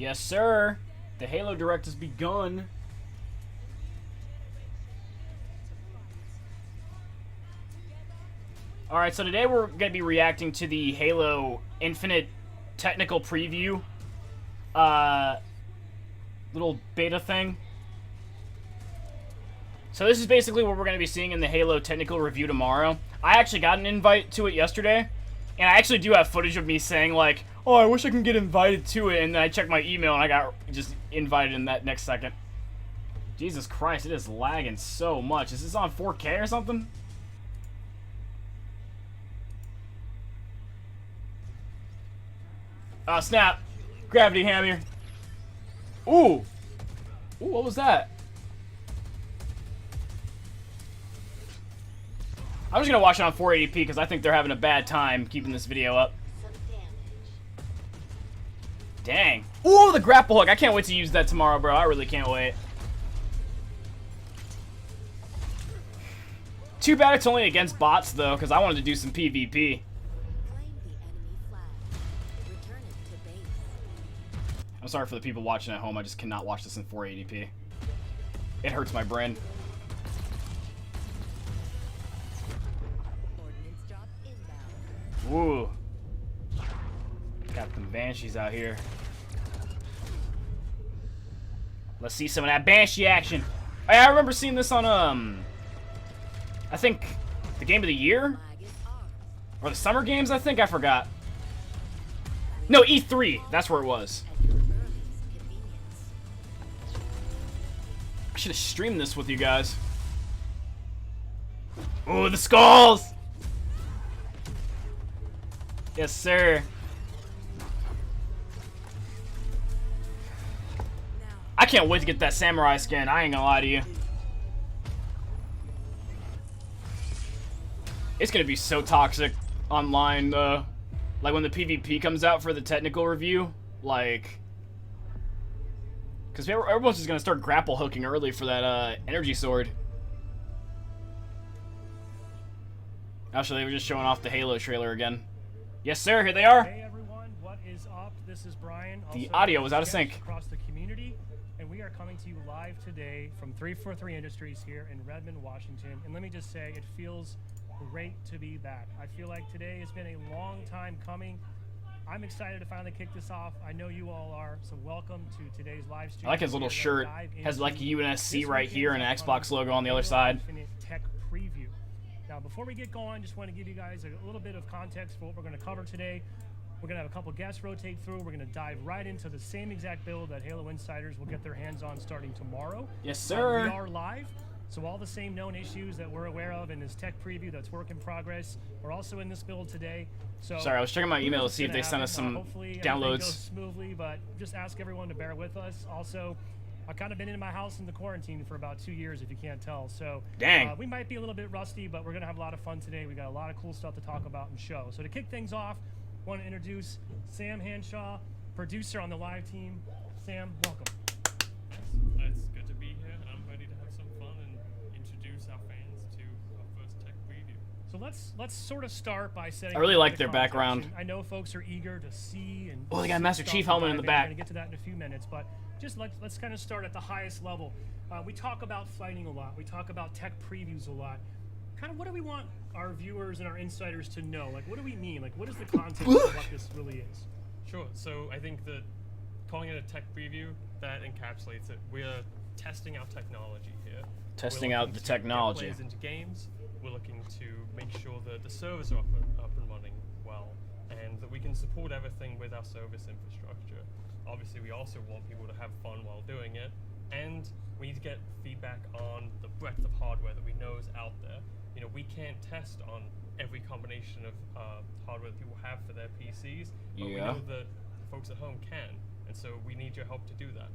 Yes, sir. The Halo Direct has begun. Alright, so today we're going to be reacting to the Halo Infinite technical preview. Little beta thing. So this is basically what we're going to be seeing in the Halo technical review tomorrow. I actually got an invite to it yesterday. And I actually do have footage of me saying, like, oh, I wish I can get invited to it. And then I checked my email and I got just invited in that next second. Jesus Christ, it is lagging so much. Is this on 4K or something? Oh, snap. Gravity hammer. Ooh. Ooh, what was that? I'm just gonna watch it on 480p because I think they're having a bad time keeping this video up. Dang. Ooh, the grapple hook. I can't wait to use that tomorrow, bro. I really can't wait. Too bad it's only against bots, though, because I wanted to do some PvP. I'm sorry for the people watching at home. I just cannot watch this in 480p. It hurts my brain. Ooh. Got them Banshees out here. Let's see some of that Banshee action. I remember seeing this on, I think, the Game of the Year? Or the Summer Games, I think? I forgot. No, E3. That's where it was. I should have streamed this with you guys. Ooh, the skulls! Yes, sir. I can't wait to get that samurai skin. I ain't gonna lie to you. It's gonna be so toxic online, like when the PvP comes out for the technical review, like, because everyone's just gonna start grapple hooking early for that energy sword. Actually, they were just showing off the Halo trailer again. Yes, sir. Here they are. Hey everyone, what is up? This is Brian. The audio was out of sync. Across the community, and we are coming to you live today from 343 Industries here in Redmond, Washington. And let me just say, it feels great to be back. I feel like today has been a long time coming. I'm excited to finally kick this off. I know you all are. So welcome to today's live stream. I like his little shirt. Has like a UNSC right here and an Xbox logo on the other side. Infinite tech preview. Now, before we get going, just want to give you guys a little bit of context for what we're going to cover today. We're going to have a couple guests rotate through. We're going to dive right into the same exact build that Halo Insiders will get their hands on starting tomorrow. Yes, sir. We are live, so all the same known issues that we're aware of in this tech preview that's work in progress are also in this build today. So sorry, I was checking my email to see if they sent us some hopefully downloads. Goes smoothly, but just ask everyone to bear with us. Also, I've kind of been in my house in the quarantine for about 2 years, if you can't tell. So dang, we might be a little bit rusty, but we're going to have a lot of fun today. We got a lot of cool stuff to talk about and show. So to kick things off, I want to introduce Sam Hanshaw, producer on the live team. Sam, welcome. It's good to be here. I'm ready to have some fun and introduce our fans to our first tech preview. So let's sort of start by setting. I really like their background. I know folks are eager to see and. Oh, they got a Master Chief helmet in the back. We're going to get to that in a few minutes, but just let's kind of start at the highest level. We talk about fighting a lot. We talk about tech previews a lot. Kind of what do we want our viewers and our insiders to know? Like, what do we mean? Like, what is the context of what this really is? Sure. So I think that calling it a tech preview, that encapsulates it. We're testing our technology here. Testing out the technology. Get players into games. We're looking to make sure that the servers are up and running well, and that we can support everything with our service infrastructure. Obviously, we also want people to have fun while doing it, and we need to get feedback on the breadth of hardware that we know is out there. You know, we can't test on every combination of hardware that people have for their PCs, but we know that folks at home can, and so we need your help to do that.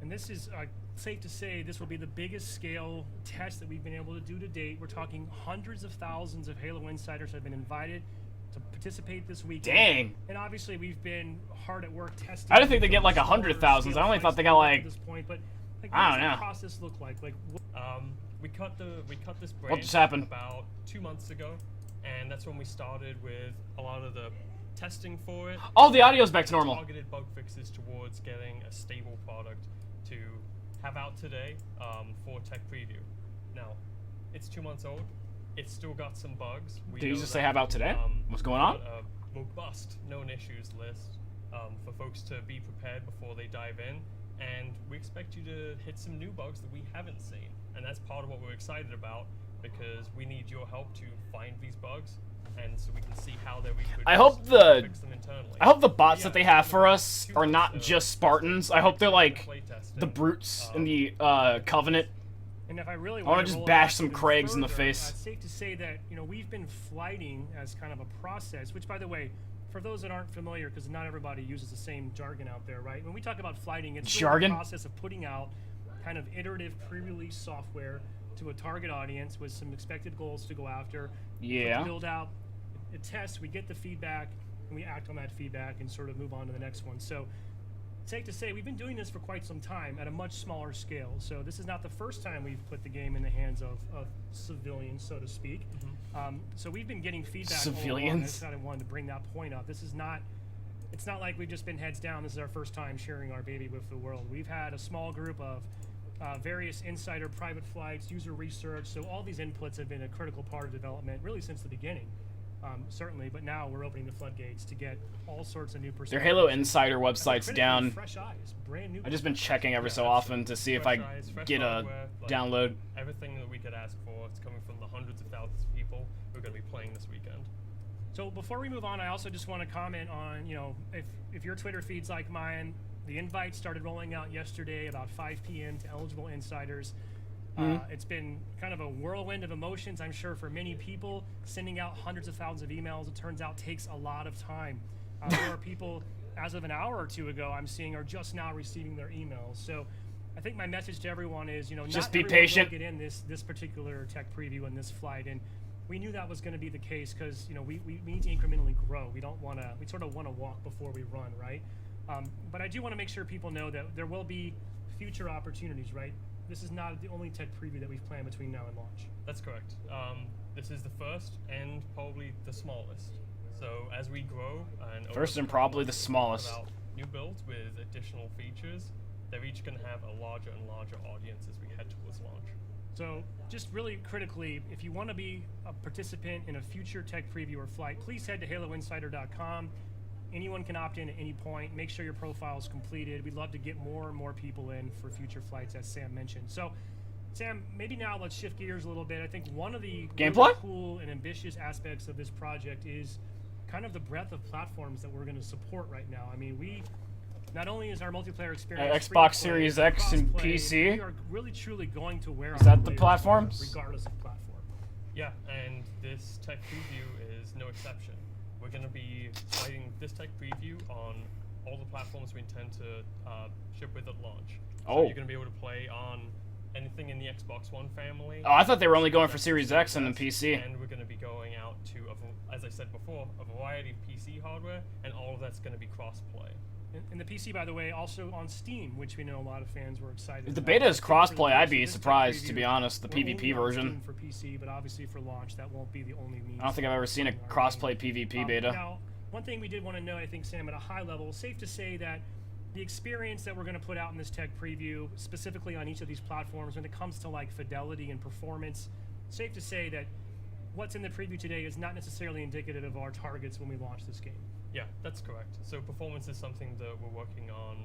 And this is safe to say this will be the biggest scale test that we've been able to do to date. We're talking hundreds of thousands of Halo Insiders have been invited to participate this weekend. Dang. And obviously we've been hard at work testing. I didn't think they get like 100,000. I only thought they got like, at this point, but like, I what don't does know. the process look like? Like, We cut this branch What just happened? about 2 months ago, and that's when we started with a lot of the testing for it. Oh, the audio's back to normal. Targeted bug fixes towards getting a stable product to have out today for tech preview. Now, it's 2 months old. It's still got some bugs. Did you just say have out today? What's going on? A robust known issues list for folks to be prepared before they dive in. And we expect you to hit some new bugs that we haven't seen. And that's part of what we're excited about, because we need your help to find these bugs, and so we can see how they're reproduced. I hope the bots Yeah, that they have for us are not just Spartans. I hope they're like the brutes in the Covenant. And if I really I want to just bash some Craigs in the face. It's safe to say that, you know, we've been flighting as kind of a process, which, by the way, for those that aren't familiar, because not everybody uses the same jargon out there, right? When we talk about flighting, it's really the process of putting out kind of iterative pre-release software to a target audience with some expected goals to go after. Yeah. Build out a test, we get the feedback, and we act on that feedback and sort of move on to the next one. So it's safe to say we've been doing this for quite some time at a much smaller scale. So this is not the first time we've put the game in the hands of civilians, so to speak. So we've been getting feedback. Civilians. I kind of wanted to bring that point up. This is not. It's not like we've just been heads down. This is our first time sharing our baby with the world. We've had a small group of various insider private flights, user research. So all these inputs have been a critical part of development, really since the beginning. Certainly, but now we're opening the floodgates to get all sorts of new perspectives. Their Halo Insider website's down. Fresh eyes, brand new. I've just been checking every so often to see if I get a download. Everything that we could ask for. It's coming from the hundreds of thousands of people who are going to be playing this weekend. So before we move on, I also just want to comment on, you know, if your Twitter feed's like mine, the invites started rolling out yesterday about 5 p.m. to eligible insiders. It's been kind of a whirlwind of emotions, I'm sure, for many people. Sending out hundreds of thousands of emails, it turns out, takes a lot of time. There are people, as of an hour or two ago, I'm seeing are just now receiving their emails. So I think my message to everyone is, you know, just not be everyone patient. will get in this particular tech preview and this flight. And we knew that was going to be the case because, you know, we need to incrementally grow. We sort of want to walk before we run, right? But I do want to make sure people know that there will be future opportunities, right? This is not the only tech preview that we've planned between now and launch. That's correct. This is the first and probably the smallest. So as we grow and First and probably the smallest. About new builds with additional features, they're each going to have a larger and larger audience as we head towards launch. So just really critically, if you want to be a participant in a future tech preview or flight, please head to haloinsider.com. Anyone can opt in at any point. Make sure your profile is completed. We'd love to get more and more people in for future flights, as Sam mentioned. So, Sam, maybe now let's shift gears a little bit. I think one of the really cool and ambitious aspects of this project is kind of the breadth of platforms that we're going to support right now. I mean, we not only is our multiplayer experience Xbox Series X and PC. We are really truly going to wear. Is that the platforms? Regardless of platform. Yeah, and this tech preview is no exception. We're going to be citing this tech preview on all the platforms we intend to ship with at launch. So you're going to be able to play on anything in the Xbox One family. Oh, I thought they were only going for Series X and the PC. And we're going to be going out to, as I said before, a variety of PC hardware, and all of that's going to be cross-play. And the PC, by the way, also on Steam, which we know a lot of fans were excited If the about. beta is crossplay, I'd be This surprised, preview, to be honest, the we're only PvP on version. Steam for PC, but obviously for launch, that won't be the only means. I don't think I've ever seen a crossplay PvP beta. Now, one thing we did want to know, I think, Sam, at a high level, safe to say that the experience that we're going to put out in this tech preview, specifically on each of these platforms, when it comes to like fidelity and performance, safe to say that what's in the preview today is not necessarily indicative of our targets when we launch this game. Yeah, that's correct. So performance is something that we're working on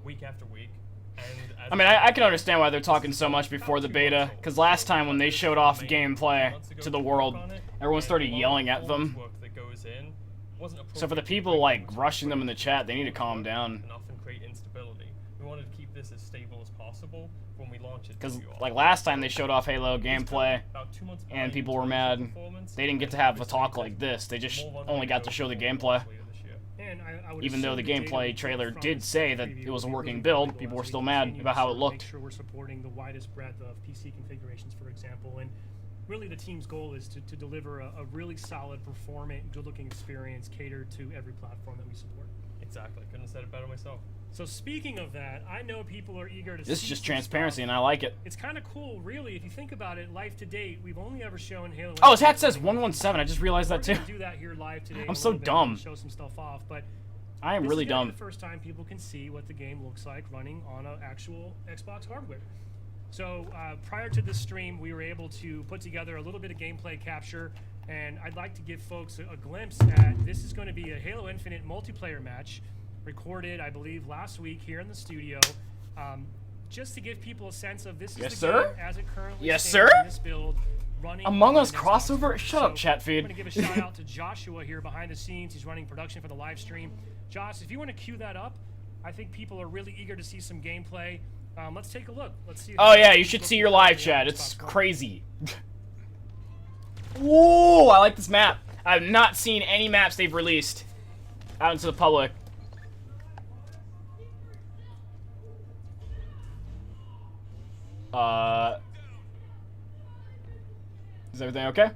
week after week. And I mean, I can understand why they're talking so much before the beta, because last time when they showed off gameplay to the world, everyone started yelling at them. So for the people like rushing them in the chat, they need to calm down. And often create instability. We wanted to keep this as stable as possible when we launch it. Because like last time they showed off Halo gameplay, and people were mad. They didn't get to have a talk like this. They just only got to show the gameplay. And I would Even though the assume gameplay data trailer from did this say tech that preview it was a will be working really build, critical people were as we still mad continue about to how it sort of looked. Make sure we're supporting the widest breadth of PC configurations, for example, and really the team's goal is to deliver a really solid, performant, good-looking experience catered to every platform that we support. Exactly. Couldn't have said it better myself. So speaking of that, I know people are eager to see This is just some transparency, stuff. and I like it. It's kind of cool, really, if you think about it. Life to date, we've only ever shown Halo. Oh, his hat says 117. I just realized that We're too. gonna do that here live today. I'm so dumb. Show some stuff off, but I am this really is gonna dumb. be the first time people can see what the game looks like running on an actual Xbox hardware. So prior to this stream, we were able to put together a little bit of gameplay capture, and I'd like to give folks a glimpse at this is going to be a Halo Infinite multiplayer match, recorded, I believe, last week here in the studio, just to give people a sense of this is Yes, the sir? game as it currently Yes, stands sir? in this build. Running Among on Us an Xbox crossover? hardware. Shut up, chat feed. I'm going to give a shout out to Joshua here behind the scenes. He's running production for the live stream. Josh, if you want to cue that up, I think people are really eager to see some gameplay. Let's take a look. Let's see. Oh yeah, you should see your live chat. It's crazy. Whoa, I like this map. I have not seen any maps they've released out into the public. Is everything okay?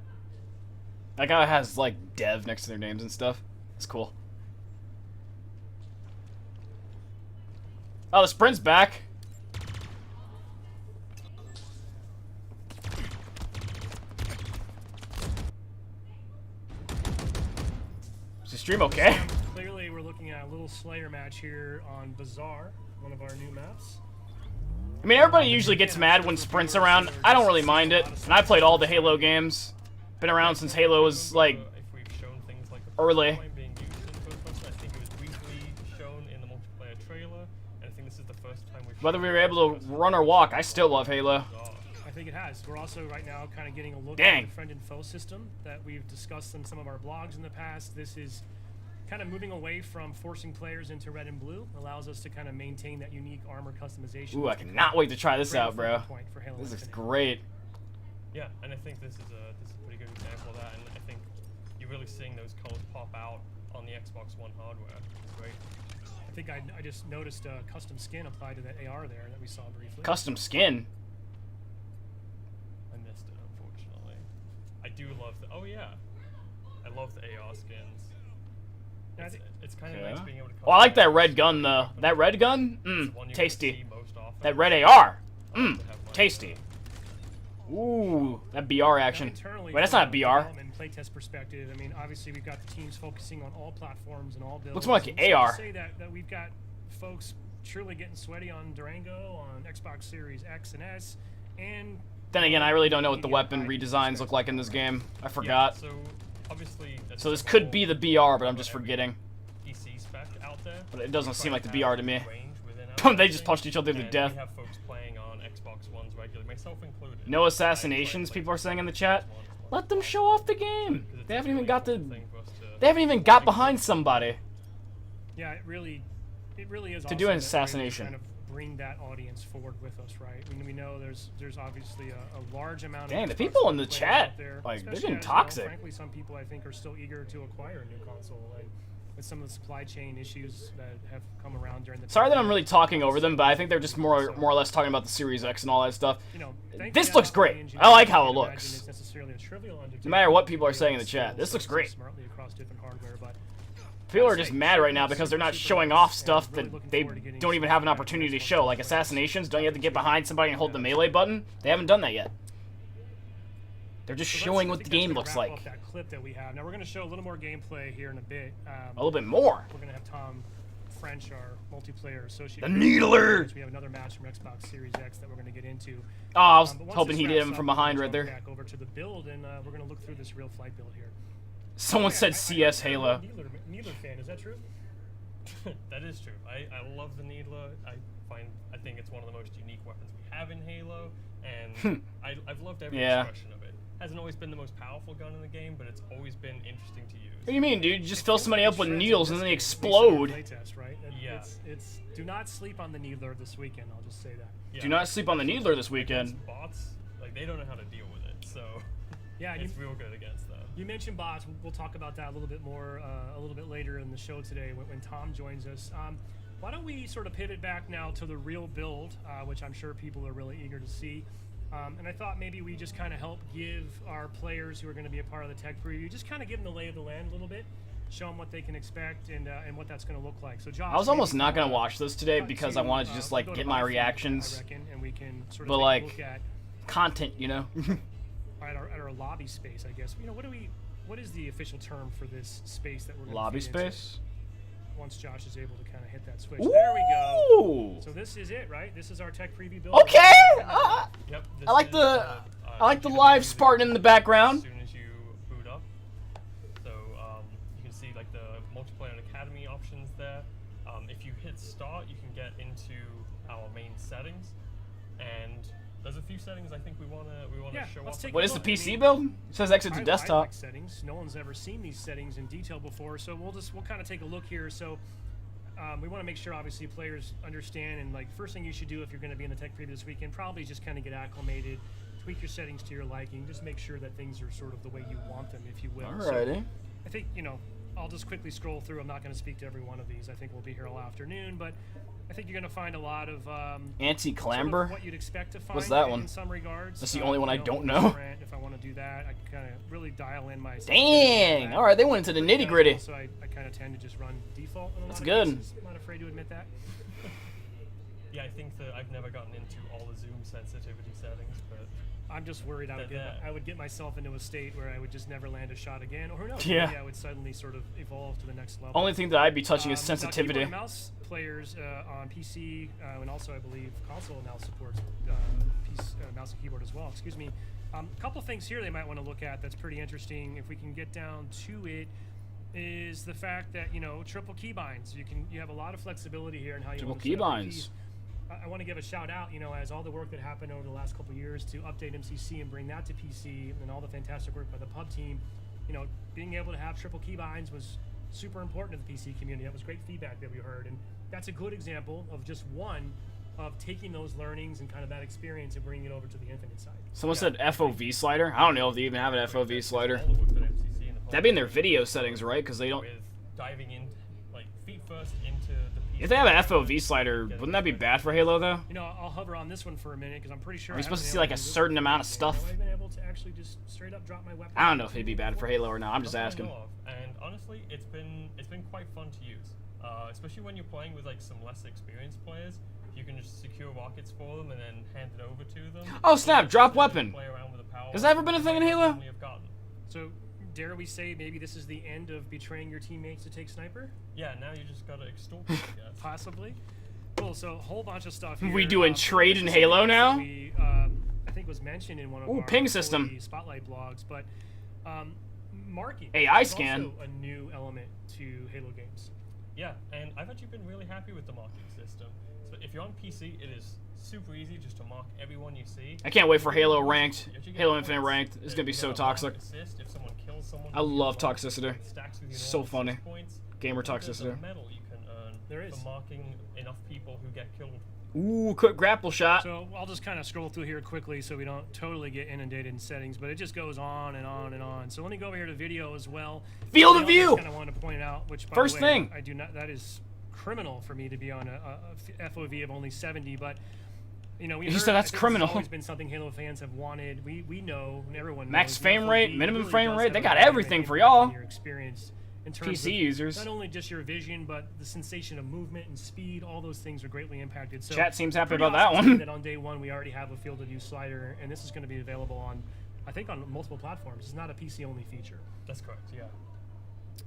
That guy has like dev next to their names and stuff. That's cool. Oh, the sprint's back. Is the stream okay? Clearly, we're looking at a little Slayer match here on Bazaar, one of our new maps. I mean, everybody usually gets mad when Sprint's around. I don't really mind it. And I played all the Halo games. Been around since Halo was, like, If we've shown things like the early. Crossplay being used in first person, I think it was briefly shown in the multiplayer trailer, and I think this is the first time we've Whether shown we were able to run or walk, I still love Halo. I think it has. We're also right now kind of getting a look Dang. at the friend and foe system that we've discussed in some of our blogs in the past. This is kind of moving away from forcing players into red and blue. Allows us to kind of maintain that unique armor customization. Ooh, I cannot wait to try this out, bro. Point for Halo This is Infinite. great. Yeah, and I think this is a pretty good example of that, and I think you're really seeing those colors pop out on the Xbox One hardware. It's great. I think I just noticed a custom skin applied to that AR there that we saw briefly. Custom skin. I missed it, unfortunately. I do love the. Oh yeah, I love the AR skins. And I think- It's kind of Yeah. nice being able to. Oh, I like that customize red gun, though. That red gun? It's the one you're gonna Tasty. see most often. That red AR. To have like, Tasty. Ooh, that BR action. Now, internally, Wait, that's from not a BR. development playtest perspective, I mean, obviously we've got the teams focusing on all platforms and all builds. Looks more like And an it's AR. safe to say that we've got folks truly getting sweaty on Durango, on Xbox Series X and S, and Then again, I really don't know what the weapon redesigns look like in this game. I forgot. Yeah, so obviously. So this could be the BR, but I'm just forgetting. PC spec out there. But it doesn't We seem try like the to BR have to me. range within our They just thing, punched each other to and death. We have folks playing on Xbox Ones regularly, myself included. No I assassinations, play people are PlayStation saying in the Xbox chat. One as well. Let them show off the game. Because it's They a haven't even really got the. important thing for us to- They haven't even got behind somebody. yeah, it really is To awesome do an that we're able to assassination. kind of bring that audience forward with us, right? I mean, we know there's obviously a large amount Dang, of the Xbox people in One the players chat, out there, like, they're especially getting as, toxic. Frankly, some people I think are still eager to acquire a new console, and with some of the supply chain issues that have come around during the. Sorry that I'm pandemic. really talking over them, but I think they're just more or less talking about the Series X and all that stuff. You know, This looks great. I like how it looks. No matter what people are saying in the chat, this looks great. Smartly across different hardware, but People are just mad right now because they're not showing off stuff that they don't even have an opportunity to show. Like assassinations, don't you have to get behind somebody and hold the melee button? They haven't done that yet. They're just So showing I what the think that's game gonna looks wrap like. up that clip that we have. Now we're going to show a little more gameplay here in a bit. A little bit more. We're going to have Tom French, our multiplayer associate. The Needler! We have another match from Xbox Series X that we're going to get into. Oh, I was But once hoping this he did wraps him up, from we're behind gonna right jump there. Back over to the build, and we're going to look through this real flight build here. Someone Yeah, said I- CS I'm a Halo. Needler fan, is that true? That is true. I love the Needler. I think it's one of the most unique weapons we have in Halo, and I've loved every Yeah. expression of it. Hasn't always been the most powerful gun in the game, but it's always been interesting to use. What do you mean, dude? You just fill somebody up with Shreds needles in and then this they game, at least in our explode. playtest, right? Yeah. It's do not sleep on the Needler this weekend. I'll just say that. Yeah. Do not sleep on the Needler this weekend. Against bots, like they don't know how to deal with it, so Yeah, it's real good against them. You mentioned bots. We'll talk about that a little bit more, a little bit later in the show today when Tom joins us. Why don't we sort of pivot back now to the real build, which I'm sure people are really eager to see. And I thought maybe we just kind of help give our players who are going to be a part of the tech preview, just kind of give them the lay of the land a little bit. show them what they can expect and what that's going to look like. So Josh, I was almost maybe not kinda gonna watch this today cut because I wanted to just like we'll go get to my live feed, reactions, I reckon, and we can sort of but take a like look at content, you know. at our lobby space, I guess. You know, what is the official term for this space that we're going to Lobby space. Once Josh is able to kind of hit that switch. Ooh! There we go. So this is it, right? This is our tech preview build. Okay. Yep. This I like is, I like the you can live use it Spartan in the background. As soon as you boot up, so you can see like the multiplayer and academy options there. If you hit start, you can get into our main settings, and there's a few settings I think we wanna Yeah, show let's off. take What a is the look. I PC mean, build? It says exit to I desktop. like settings. No one's ever seen these settings in detail before, so we'll kind of take a look here. So we want to make sure obviously players understand, and like first thing you should do if you're going to be in the tech preview this weekend, probably just kind of get acclimated, tweak your settings to your liking, just make sure that things are sort of the way you want them, if you will. Alrighty. So I think, you know, I'll just quickly scroll through. I'm not going to speak to every one of these. I think we'll be here all afternoon, but I think you're going to find a lot of Anti-clamber. sort of what you'd expect to find. What's that one? In some regards. That's the only one I You know, don't know. If I want to do that, I can kind of really dial in my. Dang. All right, they went into the nitty gritty. So I kind of tend to just run default. In a That's lot good. Of cases. I'm not afraid to admit that. Yeah, I think that I've never gotten into all the zoom sensitivity settings, but I'm just worried I would get myself into a state where I would just never land a shot again, or who knows? Yeah. Maybe I would suddenly sort of evolve to the next level. Only thing that I'd be touching is Now, sensitivity. keyboard and mouse players on PC and also I believe console now supports mouse and keyboard as well. Excuse me. A couple of things here they might want to look at that's pretty interesting. If we can get down to it, is the fact that triple keybinds. You have a lot of flexibility here in how you Triple want to set up your keybinds. keys. I want to give a shout out, as all the work that happened over the last couple of years to update MCC and bring that to PC, and all the fantastic work by the pub team. Being able to have triple keybinds was super important to the PC community. That was great feedback that we heard, and that's a good example of just one of taking those learnings and kind of that experience and bringing it over to the Infinite side. Someone said FOV slider. I don't know if they even have an FOV slider. all the work that MCC and the That'd be in their video settings, right? Because they don't. with diving in, like feet first into the PC. If they have an FOV slider, wouldn't that be bad for Halo though? I'll hover on this one for a minute because I'm pretty sure. Are we I supposed to haven't see been like able a to do this certain for amount of a stuff? Have I been able to actually just straight up drop my weapon? I don't know if it'd be bad for Halo or not. I'm just That's asking. what I know of. And honestly, it's been quite fun to use, especially when you're playing with like some less experienced players. You can just secure rockets for them and then hand it over to them. Oh snap! Drop To weapon. play around with the power Has that ever been a thing in Halo? we have gotten. So, dare we say maybe this is the end of betraying your teammates to take sniper? Yeah, now you just gotta extort them, I guess. Possibly. Cool. So, a whole bunch of stuff here. We doing trade in Halo now? We, I think was mentioned in one of Ooh, our ping system. early Spotlight blogs, but marking AI is scan. also a new element to Halo games. Yeah, and I've actually been really happy with the marking system. So if you're on PC, it is super easy just to mark everyone you see. I can't wait for Halo ranked. You actually get Halo points. Infinite ranked. It's gonna be You so get a mark toxic. assist if someone kills someone. I love you get toxicity. it stacks with your So normal funny. assist points. Gamer There's a toxicity. medal you can earn There is. for marking enough people who get killed. Ooh, quick grapple shot. So I'll just kind of scroll through here quickly so we don't totally get inundated in settings, but it just goes on and on and on. So let me go over here to video as well. Field of view. I kind of wanted to point out, which by First the way, thing. I do not. That is criminal for me to be on a FOV of only 70, but we You heard, said that's I think criminal. It's always been something Halo fans have wanted. We know, and everyone knows. Max the frame rate, FOV minimum really frame does rate, have they a got very everything big for impact on y'all. your experience in terms PC of users. not only just your vision, but the sensation of movement and speed. All those things are greatly impacted. So Chat seems happy pretty about that awesome to see one. That on day one we already have a field of view slider, and this is going to be available on, I think, on multiple platforms. It's not a PC only feature. That's correct, yeah.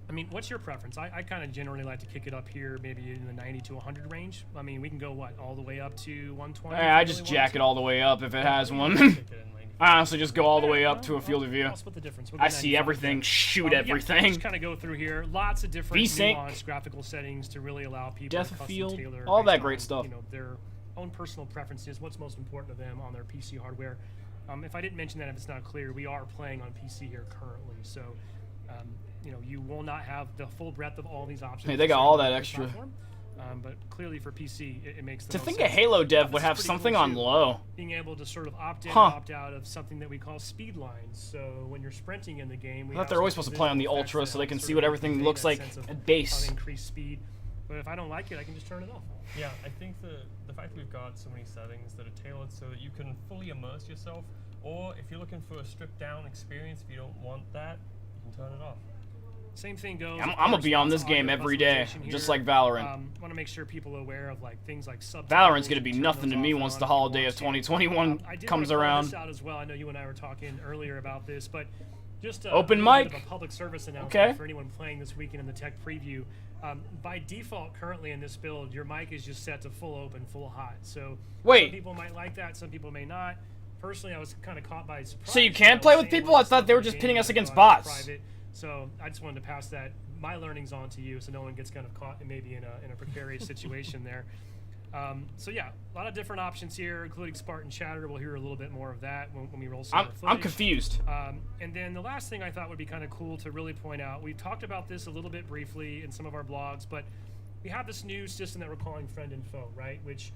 I mean, what's your preference? I kind of generally like to kick it up here, maybe in the 90 to 100 range. I mean, we can go all the way up to 120. Hey, I just jack it all the way up if it has one. Stick it in 95. I honestly just go all the way up to a Well, field of view. I'll split the difference. We'll I go see 95 everything, then. shoot Yeah, everything. just kind of go through here. Lots of different VSync, nuanced graphical settings to really allow people depth to of custom field, tailor all that based great on, stuff. Their own personal preferences, what's most important to them on their PC hardware. If I didn't mention that, if it's not clear, we are playing on PC here currently, so you will not have the full breadth of all these options. Hey, they got all on that the extra. platform. But clearly for PC, it makes the To most think a sense. Halo dev This would is have pretty something cool, on too. low. Being able to sort of opt in Huh. and opt out of something that we call speed lines. So when you're sprinting in the game, we I thought have they're always some supposed to play on the visual effects Ultra that so they help can sort see of what everything convey looks that like sense of at base. increased speed. But if I don't like it, I can just turn it off. Yeah, I think the fact that we've got so many settings that are tailored so that you can fully immerse yourself, or if you're looking for a stripped down experience, if you don't want that, you can turn it off. Same thing goes. I'm gonna be on this game every day, just like Valorant. Want to make sure people are aware of like things like subtitles. Valorant's gonna be nothing to me once the holiday of 2021 comes around. This out as well. I know you and I were talking earlier about this, but just open a mic. Bit of a public service announcement for anyone playing this weekend in the tech preview. By default, currently in this build, your mic is just set to full open, full hot. So some people might like that, some people may not. Personally, I was kind of caught by surprise. So you can play with people? I thought they were just pitting us against bots. So I just wanted to pass my learnings on to you, so no one gets kind of caught maybe in a precarious situation there. So yeah, a lot of different options here, including Spartan Chatter. We'll hear a little bit more of that when we roll some more footage. I'm confused. And then the last thing I thought would be kind of cool to really point out, we've talked about this a little bit briefly in some of our blogs, but we have this new system that we're calling Friend and Foe, right? Which,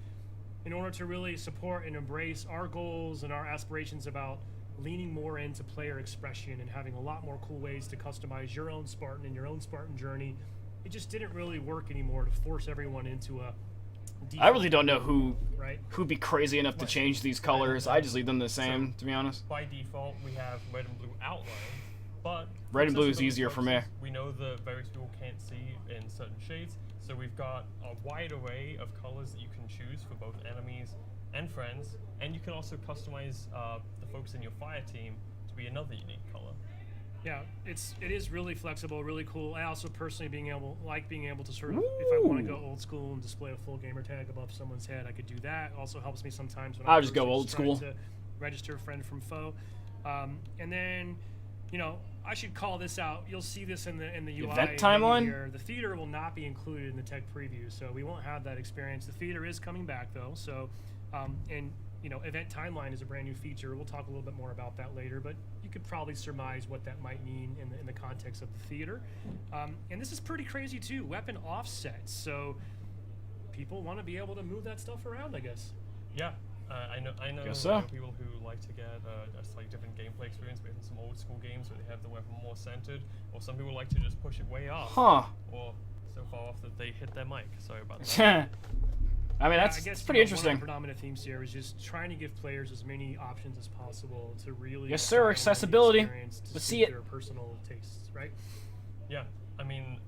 in order to really support and embrace our goals and our aspirations about leaning more into player expression and having a lot more cool ways to customize your own Spartan and your own Spartan journey, it just didn't really work anymore to force everyone into a I really don't know who'd be crazy enough to change these colors. I just leave them the same, to be honest. By default, we have red and blue outline, but red and blue is easier for me. We know that various people can't see in certain shades, so we've got a wide array of colors that you can choose for both enemies and friends, and you can also customize the folks in your fire team to be another unique color. Yeah, it is really flexible, really cool. I also personally being able to sort of, if I want to go old school and display a full gamer tag above someone's head, I could do that. Also helps me sometimes when I'll just go old school to register a friend from foe. And then, I should call this out. You'll see this in the UI event timeline here. The theater will not be included in the tech preview, so we won't have that experience. The theater is coming back though, so event timeline is a brand new feature. We'll talk a little bit more about that later, but you could probably surmise what that might mean in the context of the theater. And this is pretty crazy too, weapon offsets. So people want to be able to move that stuff around, I guess. Yeah, I know people who like to get a slightly different gameplay experience, maybe some old school games where they have the weapon more centered, or some people like to just push it way off, or so far off that they hit their mic. Sorry about that. I mean, that's pretty interesting. One of the predominant themes here is just trying to give players as many options as possible to really accessibility. Let's see it. Their personal tastes, right? Yeah, I mean,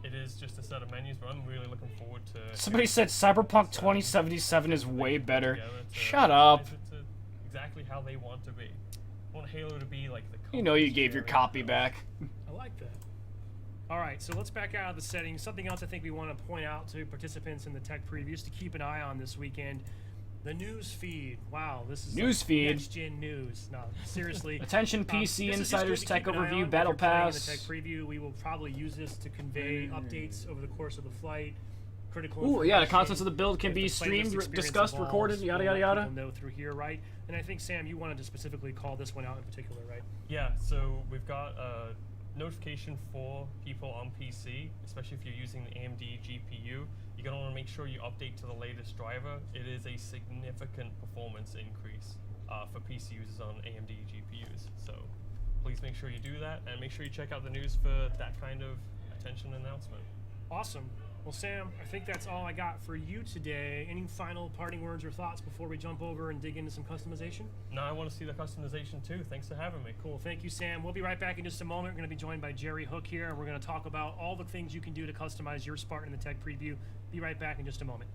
it is just a set of menus, but I'm really looking forward to. Somebody said Cyberpunk 2077 is way better. Shut up. Exactly how they want to be. I want Halo to be like the. You gave your copy back. I like that. All right, so let's back out of the settings. Something else I think we want to point out to participants in the tech previews to keep an eye on this weekend. The news feed. Wow, this is next-gen news. No, seriously. Attention PC Insiders Tech Overview Battle Pass. In the tech preview, we will probably use this to convey updates over the course of the flight. Critical. Ooh, yeah, the contents of the build can be streamed, discussed, recorded, yada yada yada. Know through here, right? And I think Sam, you wanted to specifically call this one out in particular, right? Yeah. So we've got notification for people on PC, especially if you're using the AMD GPU. You're going to want to make sure you update to the latest driver. It is a significant performance increase for PC users on AMD GPUs. So please make sure you do that, and make sure you check out the news for that kind of attention announcement. Awesome. Well, Sam, I think that's all I got for you today. Any final parting words or thoughts before we jump over and dig into some customization? No, I want to see the customization too. Thanks for having me. Cool. Thank you, Sam. We'll be right back in just a moment. We're going to be joined by Jerry Hook here, and we're going to talk about all the things you can do to customize your Spartan in the tech preview. Be right back in just a moment.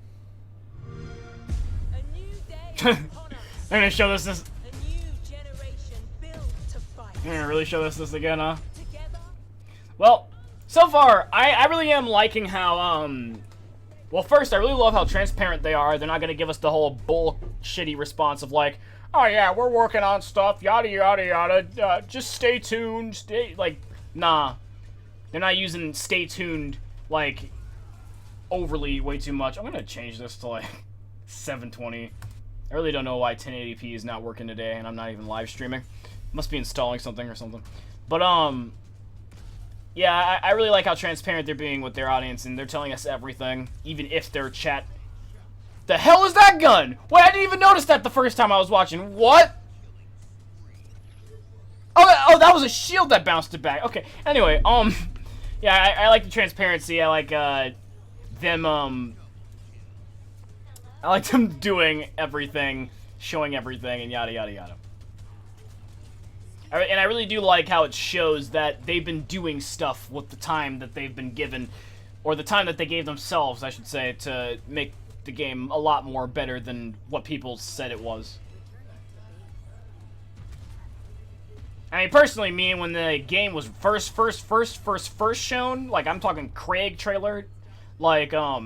A new day upon us. They're going to show us A new generation built to fight. They're going to really show us this again, huh? Together. Well, so far, I really am liking how, well, first, I really love how transparent they are. They're not going to give us the whole bullshitty response of like, oh yeah, we're working on stuff, yada yada yada, just stay tuned, nah. They're not using stay tuned, like, overly way too much. I'm going to change this to, like, 720. I really don't know why 1080p is not working today, and I'm not even live streaming. Must be installing something or something. But, yeah, I really like how transparent they're being with their audience, and they're telling us everything, even if their chat... The hell is that gun? Wait, I didn't even notice that the first time I was watching. What? Oh, that was a shield that bounced it back. Okay, anyway, yeah, I like the transparency. I like, them, I like them doing everything, showing everything, and yada, yada, yada. And I really do like how it shows that they've been doing stuff with the time that they've been given, or the time that they gave themselves, I should say, to make the game a lot more better than what people said it was. I mean, personally, me, when the game was first shown, like, I'm talking Craig trailer, like, I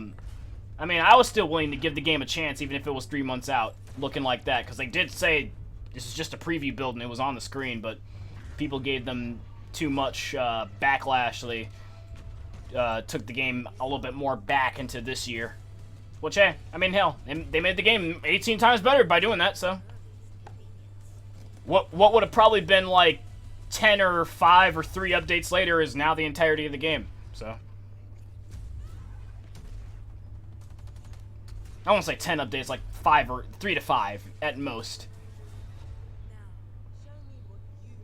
mean, I was still willing to give the game a chance, even if it was 3 months out, looking like that, because they did say this is just a preview build and it was on the screen, but people gave them too much backlash, so they took the game a little bit more back into this year. Which, hey, I mean, hell, they made the game 18 times better by doing that, so... What would have probably been like 10 or 5 or 3 updates later is now the entirety of the game. So I won't say 10 updates, like 5 or 3 to 5 at most. Now, show me what you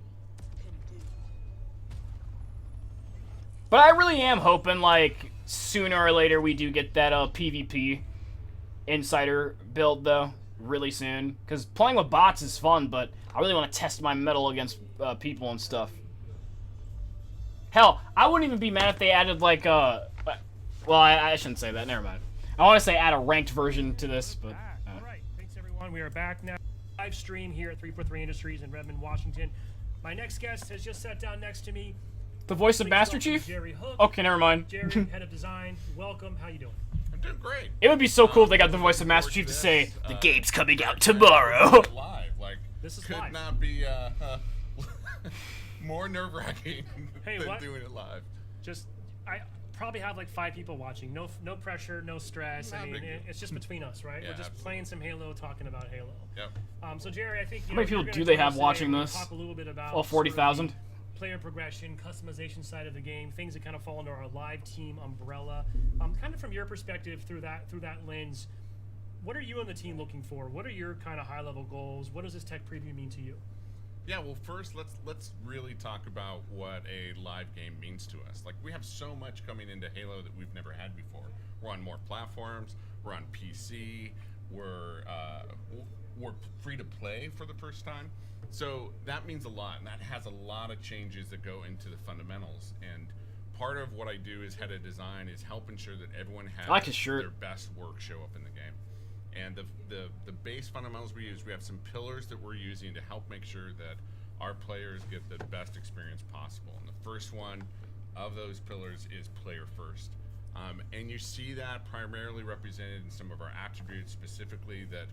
can do. But I really am hoping like sooner or later we do get that PvP insider build though, really soon. Because playing with bots is fun, but I really want to test my mettle against people and stuff. Hell, I wouldn't even be mad if they added like well, I shouldn't say that. Never mind. I want to say add a ranked version to this, but. All right, thanks everyone. We are back now. Live stream here at 343 Industries in Redmond, Washington. My next guest has just sat down next to me. The voice of Please Master welcome Chief? Jerry Hook. Okay, never mind. Jerry, head of design. Welcome. How you doing? I'm doing great. It would be so cool if they got the voice of Master Chief to say, the game's coming out tomorrow. Live, like This is could live. not be more nerve-wracking Hey, than what? doing it live. Just, I probably have like 5 people watching. No pressure, no stress. Not I a mean, big deal. it's just between us, right? Yeah, We're just absolutely. playing some Halo, talking about Halo. Yep. So Jerry, I think How many people do they have watching this? Talk a little bit about All 40,000? sort of the player progression, customization side of the game, things that kind of fall under our live team umbrella. Kind of from your perspective through that lens, what are you and the team looking for? What are your kind of high-level goals? What does this tech preview mean to you? Yeah, well, first let's really talk about what a live game means to us. Like, we have so much coming into Halo that we've never had before. We're on more platforms. We're on PC. We're free to play for the first time. So that means a lot, and that has a lot of changes that go into the fundamentals. And part of what I do as head of design is help ensure that everyone has I like his shirt. their best work show up in the game. And the base fundamentals we use, we have some pillars that we're using to help make sure that our players get the best experience possible. And the first one of those pillars is player first. And you see that primarily represented in some of our attributes, specifically that,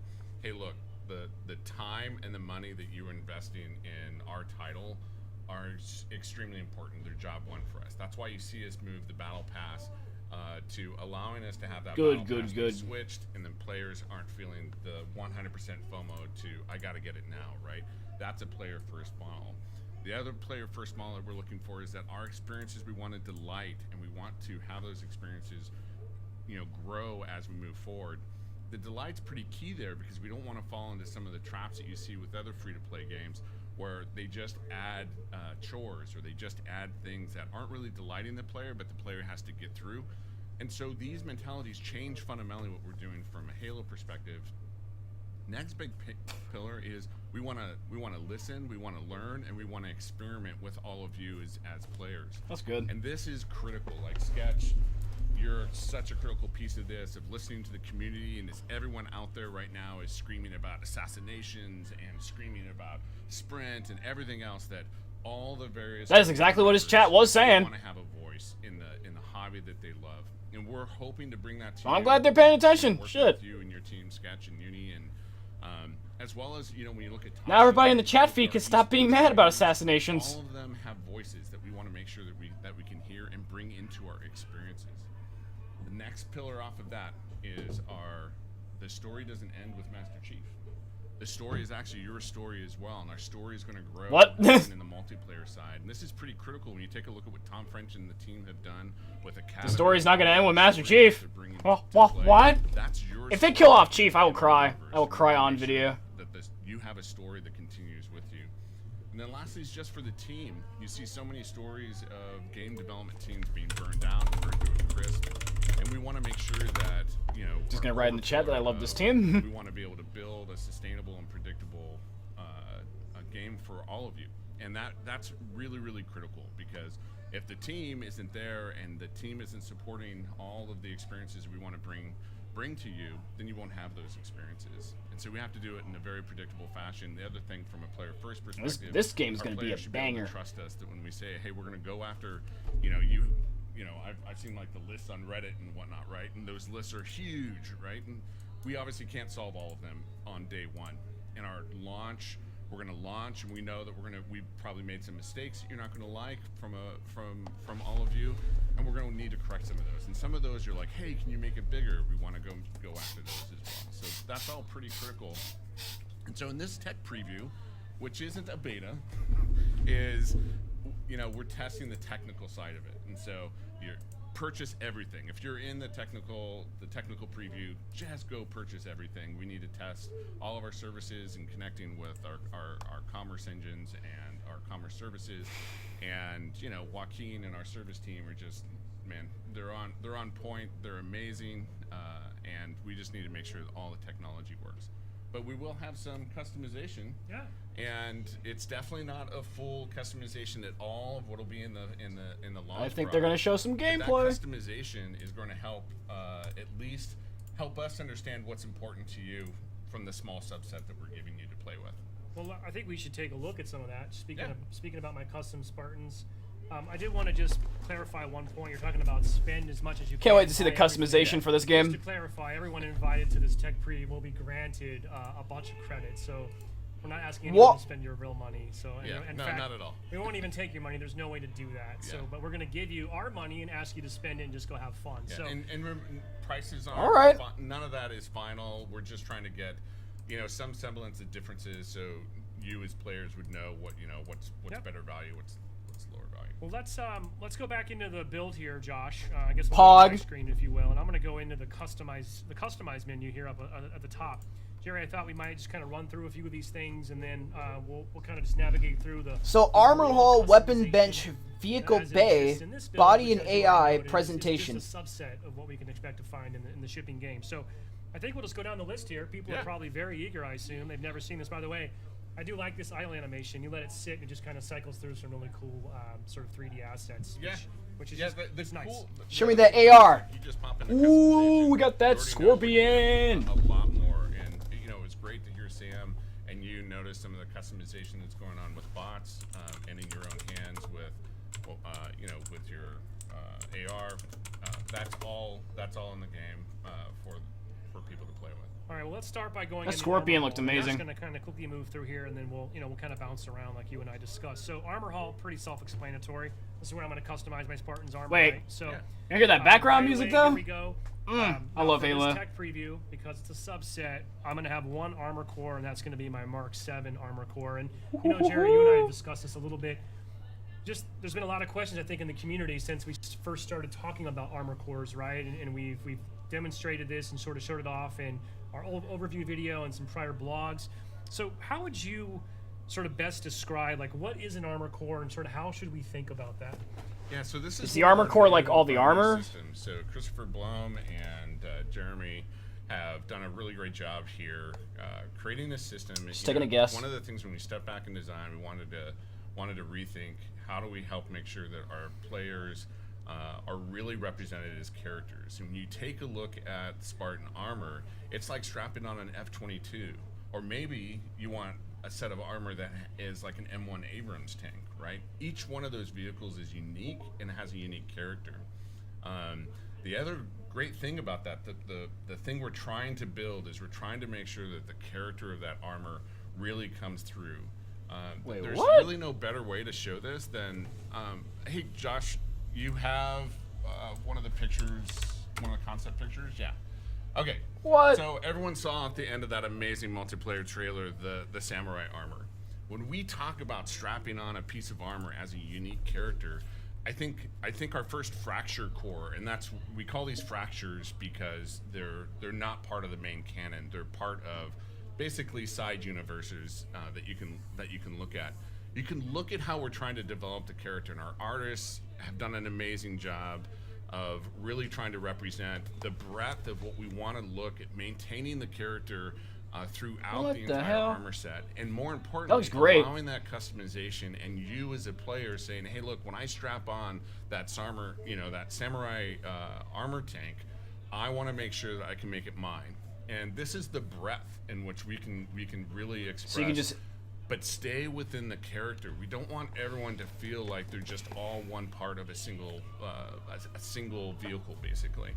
hey, look, the time and the money that you're investing in our title are extremely important. They're job one for us. That's why you see us move the battle pass to allowing us to have that battle pass be switched, and then players aren't feeling the 100% FOMO to, I got to get it now, right? That's a player first model. The other player first model that we're looking for is that our experiences, we want to delight, and we want to have those experiences, grow as we move forward. The delight's pretty key there, because we don't want to fall into some of the traps that you see with other free-to-play games where they just add chores, or they just add things that aren't really delighting the player, but the player has to get through. And so these mentalities change fundamentally what we're doing from a Halo perspective. Next big pillar is we want to listen, we want to learn, and we want to experiment with all of you as players. That's good. And this is critical. Like, Sketch, you're such a critical piece of this, of listening to the community, and as everyone out there right now is screaming about assassinations and screaming about sprint and everything else, that all the various... That is exactly what his chat was saying. want to have a voice in the hobby that they love. And we're hoping to bring that to I'm you. glad they're paying attention. Working Shit. with you and your team, Sketch and Uni, and as well as, when you look at... Now everybody in the chat feed can stop being mad about assassinations. All of them have voices that we want to make sure that we can hear and bring into our experiences. The next pillar off of that is the story doesn't end with Master Chief. The story is actually your story as well, and our story is going to grow What? in the multiplayer side. And this is pretty critical when you take a look at what Tom French and the team have done with Academy. The story's not going to end with Master Chief. to bring into Well, play. what? That's your If they story kill off Chief, I will in the cry. universe. I will We cry wanna on make sure video. That you have a story that continues with you. And then lastly is just for the team. You see so many stories of game development teams being burned down, burned to a crisp. And we want to make sure that, Just gonna write in the chat that I love this team. we want to be able to build a sustainable and predictable game for all of you. and that's really, really critical, because if the team isn't there and the team isn't supporting all of the experiences we want to bring to you, then you won't have those experiences. And so we have to do it in a very predictable fashion. The other thing, from a player first perspective, This game's our going to be a players should be able to banger. trust us that when we say, hey, we're going to go after, I've seen like the lists on Reddit and whatnot, right? And those lists are huge, right? And we obviously can't solve all of them on day one. In our launch, we're going to launch, and we know that we've probably made some mistakes that you're not going to like from all of you, and we're going to need to correct some of those. And some of those you're like, hey, can you make it bigger? We want to go after those as well. So that's all pretty critical. And so in this tech preview, which isn't a beta, is, we're testing the technical side of it. And so you purchase everything. If you're in the technical preview, just go purchase everything. We need to test all of our services and connecting with our commerce engines and our commerce services. And Joaquin and our service team are just, man, they're on point. They're amazing, and we just need to make sure that all the technology works. But we will have some customization. Yeah. And it's definitely not a full customization at all of what'll be in the launch. I think they're going to show some gameplay. That customization is going to help at least help us understand what's important to you from the small subset that we're giving you to play with. Well, I think we should take a look at some of that. Speaking about my custom Spartans, I did want to just clarify one point. You're talking about spend as much as you can. Can't wait to see the buy everything. customization for this game. Just to clarify, everyone invited to this tech preview will be granted a bunch of credits. So we're not asking anyone to spend your real money. So in fact, not at all. We won't even take your money. There's no way to do that. Yeah. So, but we're going to give you our money and ask you to spend it and just go have fun. Yeah. So And remember, prices are all right. None of that is final. We're just trying to get some semblance of differences, so you as players would know what's better value, what's lower value. Well, let's go back into the build here, Josh. I guess we'll Pog. go to my screen, if you will, and I'm going to go into the customize menu here up at the top. Jerry, I thought we might just kind of run through a few of these things, and then we'll kind of just navigate through the. So the armor real hull, weapon customization bench, vehicle as it bay, exists in this build, body which, and as you already AI noted, presentation. is just a subset of what we can expect to find in the shipping game. So I think we'll just go down the list here. People are probably very eager, I assume. They've never seen this. By the way, I do like this idle animation. You let it sit and it just kind of cycles through some really cool sort of 3D assets. Yeah. Which is it's nice. Cool, Show me that AR. You just pop in the Ooh, customization. we got that You already know scorpion. A lot more, and it's great to hear Sam and you notice some of the customization that's going on with bots and in your own hands with, with your AR. That's all in the game for people to play with. All right, well, let's start by going. That into scorpion armor looked hull. I'm amazing. just going to kind of quickly move through here, and then we'll kind of bounce around like you and I discussed. So armor hull, pretty self-explanatory. This is where I'm going to customize my Spartan's armor. Wait. Right? So You hear that background right music away, though? Here we go. I now love for Halo. This tech preview, because it's a subset, I'm going to have one armor core, and that's going to be my Mark 7 armor core. And Jerry, you and I have discussed this a little bit. Just there's been a lot of questions, I think, in the community since we first started talking about armor cores, right? And we've demonstrated this and sort of showed it off in our old overview video and some prior blogs. So how would you sort of best describe, like, what is an armor core and sort of how should we think about that? Yeah, so this is the armor core like all the armor? System. So Christopher Blum and Jeremy have done a really great job here creating this system. Just taking a guess. One of the things when we stepped back in design, we wanted to rethink how do we help make sure that our players are really represented as characters. And when you take a look at Spartan armor, it's like strapping on an F-22, or maybe you want a set of armor that is like an M1 Abrams tank, right? Each one of those vehicles is unique and has a unique character. The other great thing about that, the thing we're trying to build is we're trying to make sure that the character of that armor really comes through. Wait, there's what? really no better way to show this than, hey Josh, you have one of the pictures, one of the concept pictures? Yeah. Okay. What? So everyone saw at the end of that amazing multiplayer trailer the samurai armor. When we talk about strapping on a piece of armor as a unique character, I think our first fracture core, and we call these fractures because they're not part of the main canon. They're part of basically side universes that you can look at. You can look at how we're trying to develop the character, and our artists have done an amazing job of really trying to represent the breadth of what we want to look at, maintaining the character throughout What the the entire hell? armor set, and more That importantly, looks great. allowing that customization, and you as a player saying, "Hey, look, when I strap on that armor, that samurai armor tank, I want to make sure that I can make it mine." And this is the breadth in which we can really express. So you can just but stay within the character. We don't want everyone to feel like they're just all one part of a single vehicle, basically.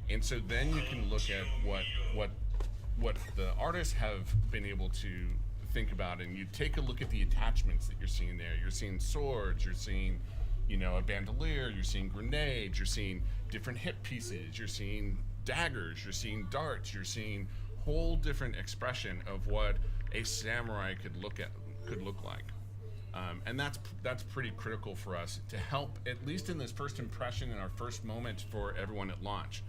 And so then you can look at what the artists have been able to think about, and you take a look at the attachments that you're seeing there. You're seeing swords, you're seeing, a bandolier, you're seeing grenades, you're seeing different hip pieces, you're seeing daggers, you're seeing darts, you're seeing whole different expression of what a samurai could look like. And that's pretty critical for us to help, at least in this first impression and our first moment for everyone at launch.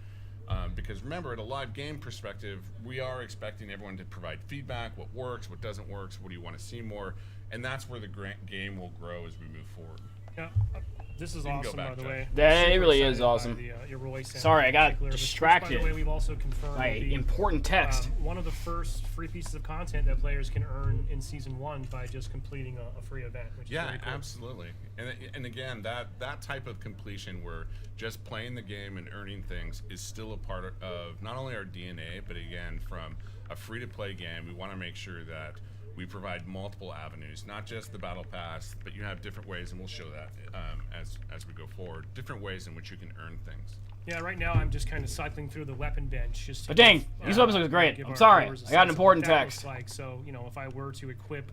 Because remember, at a live game perspective, we are expecting everyone to provide feedback, what works, what doesn't work, what do you want to see more, and that's where the game will grow as we move forward. Yeah, this is You can go awesome, back, by the Jeff. way. That Super really is excited by awesome. The Royce Sorry, I in got particular. Which, distracted by the way, we've also confirmed by will be, important text. one of the first free pieces of content that players can earn in Season 1 by just completing a free event, which is Yeah, very cool. absolutely. And again, that type of completion where just playing the game and earning things is still a part of not only our DNA, but again, from a free-to-play game, we want to make sure that we provide multiple avenues, not just the battle pass, but you have different ways, and we'll show that as we go forward, different ways in which you can earn things. Yeah, right now I'm just kind of cycling through the weapon bench. Just to But dang, give, these weapons look great. give I'm our sorry, viewers a I got an sense of important what that text. looks like. So, if I were to equip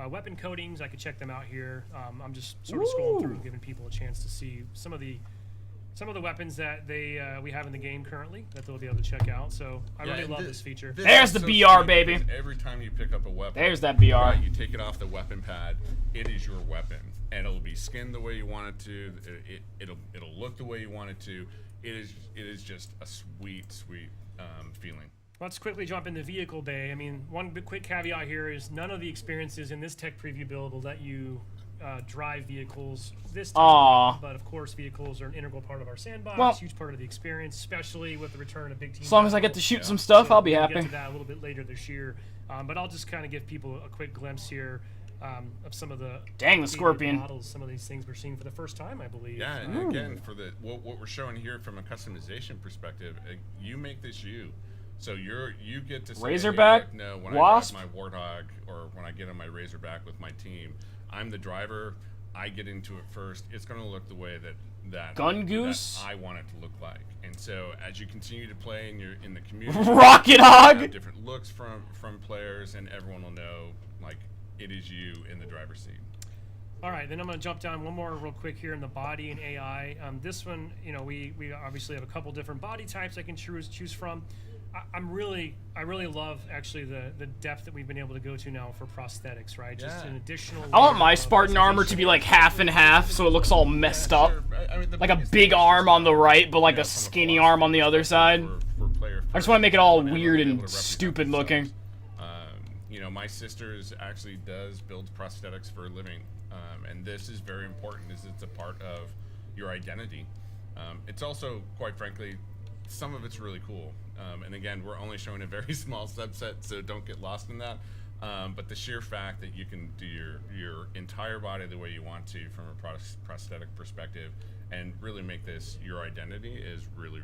weapon coatings, I could check them out here. I'm just sort of scrolling through, giving people a chance to see some of the weapons that we have in the game currently that they'll be able to check out. So I really and love this feature. There's is the so BR, sweet baby. because every time you pick up a weapon, There's that BR. right, you take it off the weapon pad, it is your weapon, and it'll be skinned the way you want it to. It'll look the way you want it to. It is just a sweet feeling. Let's quickly jump into vehicle bay. I mean, one quick caveat here is none of the experiences in this tech preview build will let you drive vehicles this time. Aw. But of course, vehicles are an integral part of our sandbox, Well- huge part of the experience, especially with the return of big team. As long as I get to shoot some stuff, I'll be We'll happy. get to that a little bit later this year. But I'll just kind of give people a quick glimpse here of some of the Dang, the updated Scorpion. models, some of these things we're seeing for the first time, I believe. Yeah, and again, for what we're showing here from a customization perspective, you make this you. So you get to say, Razorback, hey, no, when Wasp. I drive my Warthog or when I get on my Razorback with my team, I'm the driver. I get into it first. It's going to look the way that Gun Goose? that I want it to look like. And so as you continue to play and you're in the community, Rocket you Hog. have different looks from players, and everyone will know like it is you in the driver's seat. All right, then I'm going to jump down one more real quick here in the body and AI. This one, we obviously have a couple different body types I can choose from. I really love actually the depth that we've been able to go to now for prosthetics, right? Just Yeah. an additional. I want layer my of Spartan armor to be like half and half, so it looks all messed up. Sure. I mean, the Like a biggest big thing is arm just, on the right, but like you know, a from skinny philosophy arm on the other side. for player I just want to make it all first, weird everyone and be able to represent stupid looking. themselves. My sisters actually does build prosthetics for a living, and this is very important. It's a part of your identity. It's also, quite frankly, some of it's really cool. And again, we're only showing a very small subset, so don't get lost in that. But the sheer fact that you can do your entire body the way you want to from a prosthetic perspective and really make this your identity is really,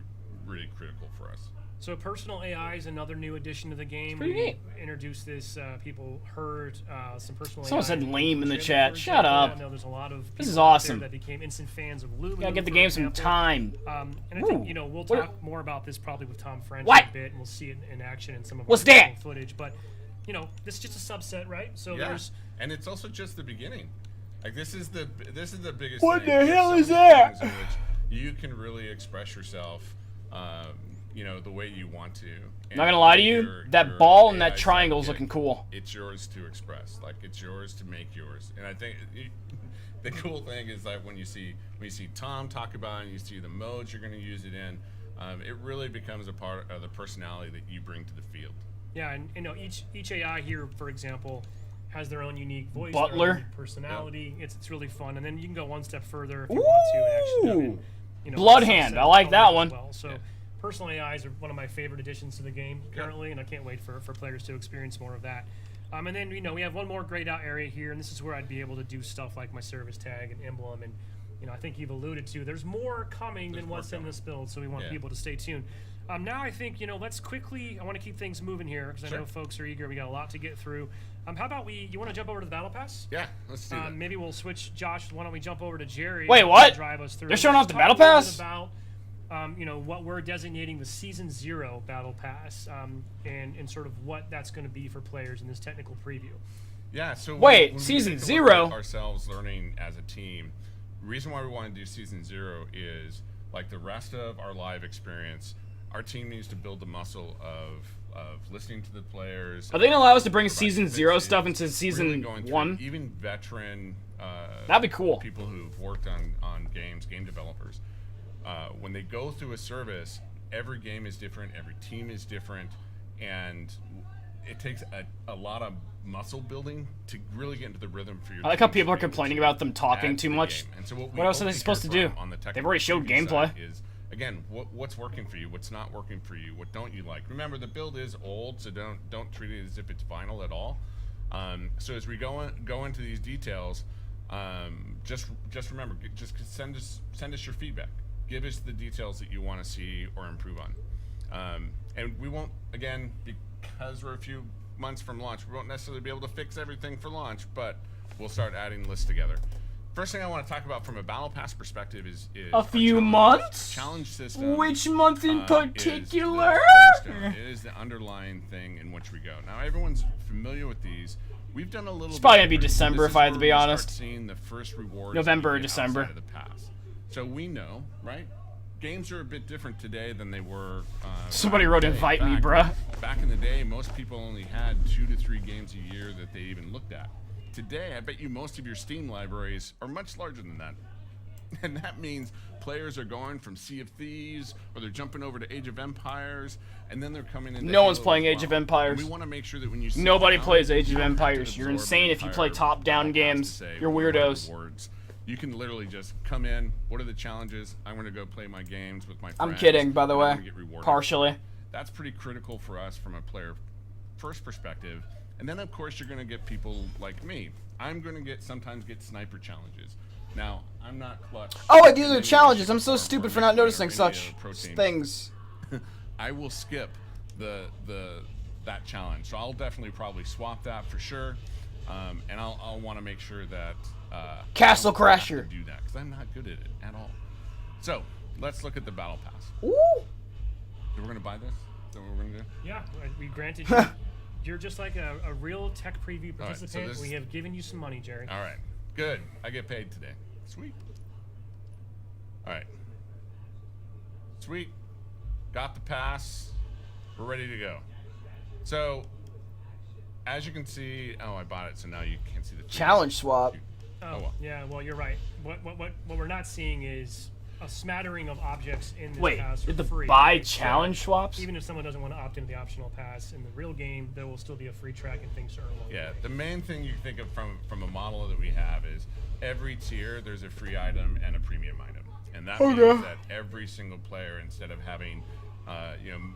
really critical for us. So personal AI is another new addition to the game. pretty We neat. introduced this. People heard some personal Someone AI. said lame in the trailer, chat. for Shut example. up. I know there's a lot of This is people out there awesome. that became instant fans of Lumen. Gotta get the for game some example. time. And I think we'll What- talk more about this probably with Tom French What? in a bit, and we'll see it in action in some of What's our that? original footage. But this is just a subset, right? So Yeah, there's and it's also just the beginning. Like this is the biggest. What thing. the There's hell so is many that? things in which you can really express yourself, the way you want to. Not gonna lie to you, Your that ball and AI that triangle's sidekick, looking cool. It's yours to express. Like it's yours to make yours. And I think the cool thing is that when you see Tom talk about it and you see the modes you're going to use it in, it really becomes a part of the personality that you bring to the field. Yeah, and each AI here, for example, has their own unique voice, Butler. their own unique personality. It's really fun, and then you can go one step further if you want to and actually Ooh. have it, Blood subset Hand, I like colors that as one. well. So personal AIs are one of my favorite additions to the game currently, and I can't wait for players to experience more of that. And then, we have one more grayed out area here, and this is where I'd be able to do stuff like my service tag and emblem, and I think you've alluded to there's more coming than what's in this build, so we want people to stay tuned. Now I think, let's quickly, I want to keep things moving here, because I know folks are eager. We got a lot to get through. How about you want to jump over to the Battle Pass? Yeah, let's do that. Maybe we'll switch, Josh, why don't we jump over to Jerry? Wait, what? Drive us through. They're showing off the Talk Battle a little Pass? bit about what we're designating the Season 0 Battle Pass, and sort of what that's going to be for players in this technical preview. Yeah, so wait, when we Season take a look 0? at ourselves learning as a team, the reason why we want to do Season 0 is, like the rest of our live experience, our team needs to build the muscle of listening to the players. Are they going to allow us to bring provide Season 0 fixes, stuff into really Season going through 1? Even veteran That'd be cool. people who've worked on games, game developers, when they go through a service, every game is different, every team is different, and it takes a lot of muscle building to really get into the rhythm for your I like how team people are to be able complaining to about them talking add to too the much. game. And so what What else are they hope to supposed hear to do? from on the They've technical already showed preview gameplay. side is, again, what's working for you, what's not working for you, what don't you like. Remember, the build is old, so don't treat it as if it's final at all. So as we go into these details, just remember, just send us your feedback. Give us the details that you want to see or improve on. And we won't, again, because we're a few months from launch, we won't necessarily be able to fix everything for launch, but we'll start adding lists together. First thing I want to talk about from a Battle Pass perspective is A our few challenge. months? Challenge system. Which month in Is particular? the cornerstone. It is the underlying thing in which we go. Now everyone's familiar with these. We've done a little. It's probably bit gonna be different. December This if is I had to where be we honest. Start seeing the first rewards November or that you get December. outside of the pass. So we know, right? Games are a bit different today than they were. Somebody back wrote in the day. invite me, Back- bruh. Back in the day, most people only had 2 to 3 games a year that they even looked at. Today, I bet you most of your Steam libraries are much larger than that. And that means players are going from Sea of Thieves, or they're jumping over to Age of Empires, and then they're coming into No one's Halo playing as Age of well. Empires. And we want to make sure that when you sit Nobody down, plays Age you of don't have to Empires. You're absorb insane the if you play entire top-down Battle Pass to games. say, You're what are the weirdos. rewards. You can literally just come in. What are the challenges? I'm going to go play my games with my friends. I'm kidding, by the and I'm way. gonna get rewarded. Partially. That's pretty critical for us from a player first perspective. And then, of course, you're going to get people like me. I'm going to sometimes get sniper challenges. Now, I'm not clutch. Oh, I do in the any challenges. way, I'm so shape, or stupid form for or not any noticing of such protein. things. I will skip that challenge. So I'll definitely probably swap that for sure. And I'll want to make sure that Castle I don't have to Crasher. do that because I'm not good at it at all. So let's look at the Battle Pass. Ooh. So we're gonna buy this. Is that what we're gonna do? Yeah, we granted you. You're just like a real tech preview All right, so participant. this- We have given you some money, Jerry. All right. Good. I get paid today. Sweet. All right. Sweet. Got the pass. We're ready to go. So, as you can see, oh, I bought it, so now you can't see the Challenge swap. Oh, well. yeah. Well, you're right. What we're not seeing is a smattering of objects in this Wait, pass for did the free. buy right? So challenge swaps? even if someone doesn't want to opt into the optional pass in the real game, there will still be a free track and things to earn along Yeah, the the way. main thing you think of from a model that we have is every tier there's a free item and a premium item, and that means that every single player, instead of having,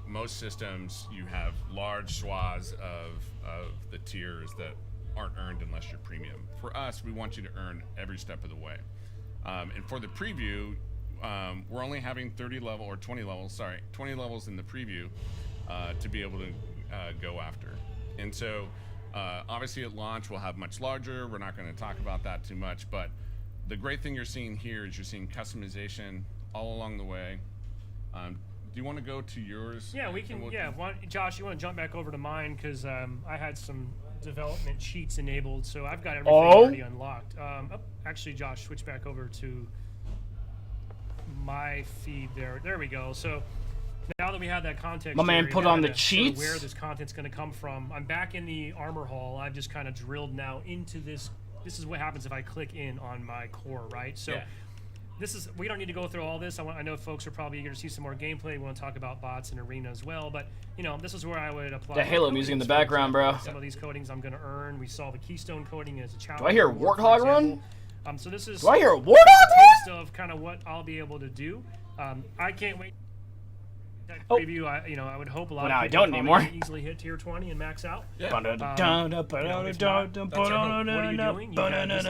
most systems you have large swaths of the tiers that aren't earned unless you're premium. For us, we want you to earn every step of the way, and for the preview. We're only having 20 levels in the preview to be able to go after. And so, obviously at launch, we'll have much larger. We're not going to talk about that too much, but the great thing you're seeing here is you're seeing customization all along the way. Do you want to go to yours? Yeah, we can. Yeah, Josh, you want to jump back over to mine because I had some development cheats enabled, so I've got everything already unlocked. Actually, Josh, switch back over to my feed there. There we go. So now that we have that context, My man Jerry, put now on the to sort of cheats? where this content's going to come from. I'm back in the armor hall. I've just kind of drilled now into this. This is what happens if I click in on my core, right? So Yeah. this is, we don't need to go through all this. I know folks are probably eager to see some more gameplay. We want to talk about bots and arena as well, but this is where I would apply The my Halo music in the coatings, for background, bro. example. Some of these coatings I'm going to earn. We saw the Keystone coating as a challenge. Do I hear reward, for Warthog run? example. So this is Do I hear a a Warthog run? taste of kind of what I'll be able to do. I can't wait. That Oh. preview, I would hope a lot Well, of now I people don't probably anymore. easily hit tier 20 and max out. Yeah. If not, what are you doing? You still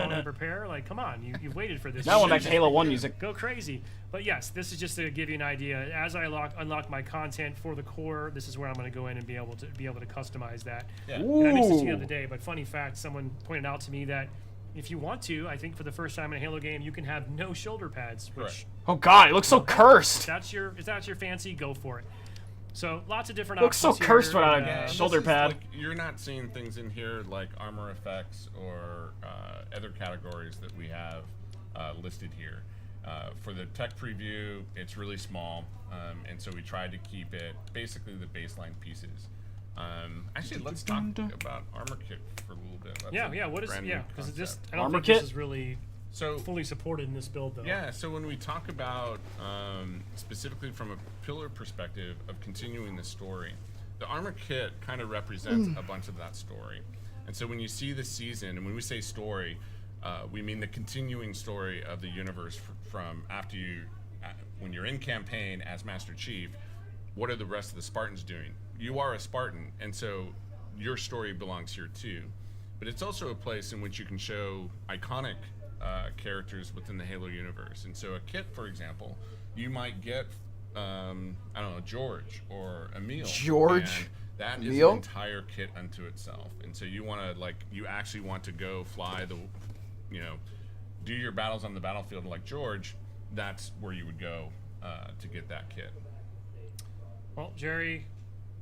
want to prepare? Like, come on, you've waited for this. Now I'm back to Halo 1 music. Go crazy. But yes, this is just to give you an idea. As I unlock my content for the core, this is where I'm going to go in and be able to customize that. Yeah. And I missed this the Ooh. other day, but funny fact, someone pointed out to me that if you want to, I think for the first time in a Halo game, you can have no shoulder pads, which Correct. Oh god, it looks so if cursed. that's your fancy, go for it. So lots of different Looks so options cursed here, without and, a And shoulder this is, pad. like, you're not seeing things in here like armor effects or other categories that we have listed here. For the tech preview, it's really small, and so we tried to keep it basically the baseline pieces. Actually, let's talk about armor kit for a little bit. That's a What is brand new because this concept. I don't Armor think kit? this is really So fully supported in this build though. yeah, so when we talk about specifically from a pillar perspective of continuing the story, the armor kit kind of represents a bunch of that story. And so when you see the season, and when we say story, we mean the continuing story of the universe from after you, when you're in campaign as Master Chief, what are the rest of the Spartans doing? You are a Spartan, and so your story belongs here too. But it's also a place in which you can show iconic characters within the Halo universe. And so a kit, for example, you might get, I don't know, George or Emil. George? And that is Emil? an entire kit unto itself. And so you want to, you actually want to go fly the, do your battles on the battlefield like George. That's where you would go to get that kit. Well, Jerry,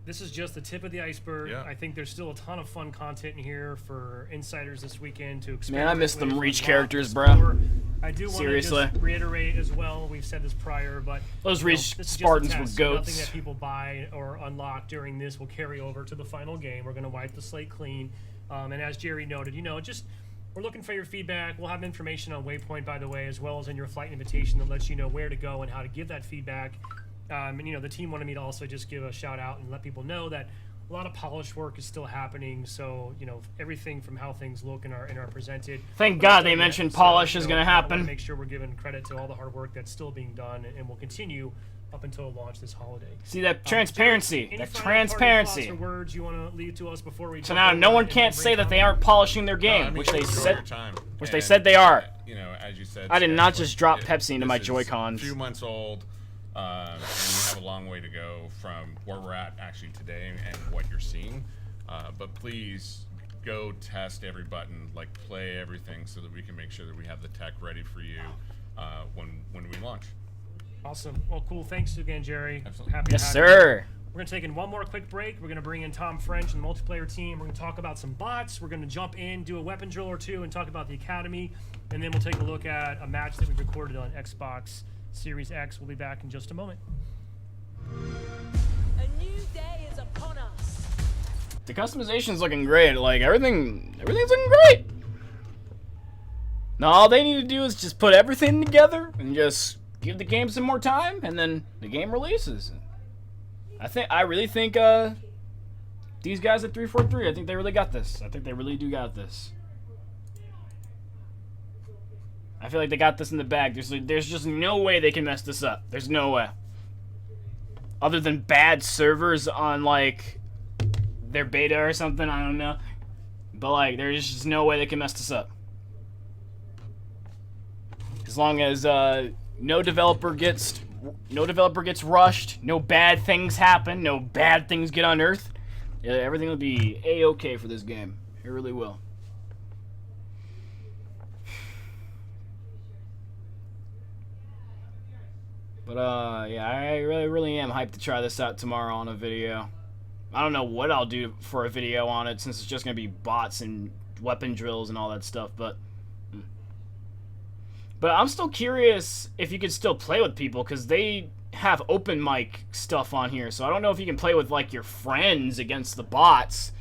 this is just the tip of the iceberg. Yeah. I think there's still a ton of fun content in here for insiders this weekend to Man, I experiment miss them with, Reach unlock, characters, bro. explore. I do want to Seriously. just reiterate as well, we've said this prior, but Those Reach this is just a Spartans were test. goats. Nothing that people buy or unlock during this will carry over to the final game. We're going to wipe the slate clean. And as Jerry noted, we're looking for your feedback. We'll have information on Waypoint, by the way, as well as in your flight invitation that lets you know where to go and how to give that feedback. And the team wanted me to also just give a shout out and let people know that a lot of polish work is still happening. So everything from how things look and are presented. Thank But God it's they done yet. mentioned So, polish is gonna I wanna happen. Make sure we're giving credit to all the hard work that's still being done and will continue up until launch this holiday. See that transparency, Any that final parting transparency. thoughts or words you want to leave to us before we? So jump now over no one and can't bring say that they comment? aren't polishing their game, No, I mean, which they enjoy said. your time. which they And, said they are. As you said, I did Seth, not just drop Pepsi into my this is Joy-Cons. A few months old, and you have a long way to go from where we're at actually today and what you're seeing. But please go test every button, play everything, so that we can make sure that we have the tech ready for you when we launch. Awesome. Well, cool. Thanks again, Jerry. Absolutely. Happy to Yes, have you. sir. We're going to take in one more quick break. We're going to bring in Tom French and the multiplayer team. We're going to talk about some bots. We're going to jump in, do a weapon drill or two, and talk about the Academy. And then we'll take a look at a match that we recorded on Xbox Series X. We'll be back in just a moment. A new day is upon us. The customization's looking great. Everything's looking great. Now all they need to do is just put everything together and just give the game some more time, and then the game releases. I really think these guys at 343, I think they really got this. I think they really do got this. I feel like they got this in the bag. There's just no way they can mess this up. There's no way. Other than bad servers on their beta or something, I don't know. But there's just no way they can mess this up. As long as no developer gets rushed, no bad things happen, no bad things get unearthed, everything will be a-okay for this game. It really will. But yeah, I really am hyped to try this out tomorrow on a video. I don't know what I'll do for a video on it, since it's just gonna be bots and weapon drills and all that stuff, but I'm still curious if you could still play with people, because they have open mic stuff on here, so I don't know if you can play with your friends against the bots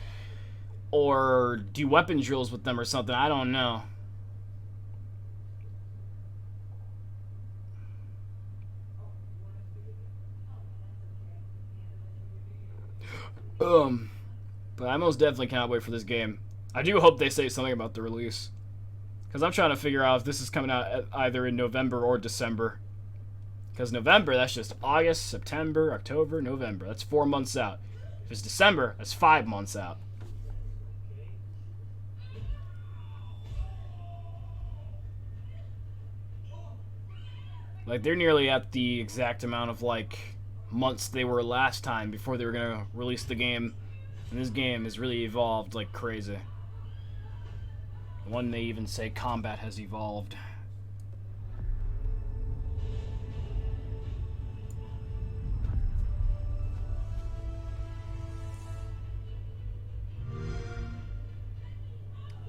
or do weapon drills with them or something. I don't know. But I most definitely cannot wait for this game. I do hope they say something about the release, because I'm trying to figure out if this is coming out either in November or December. Because November, that's just August, September, October, November. That's 4 months out. If it's December, that's 5 months out. Like, they're nearly at the exact amount of, like, months they were last time before they were going to release the game. And this game has really evolved like crazy. One may even say combat has evolved.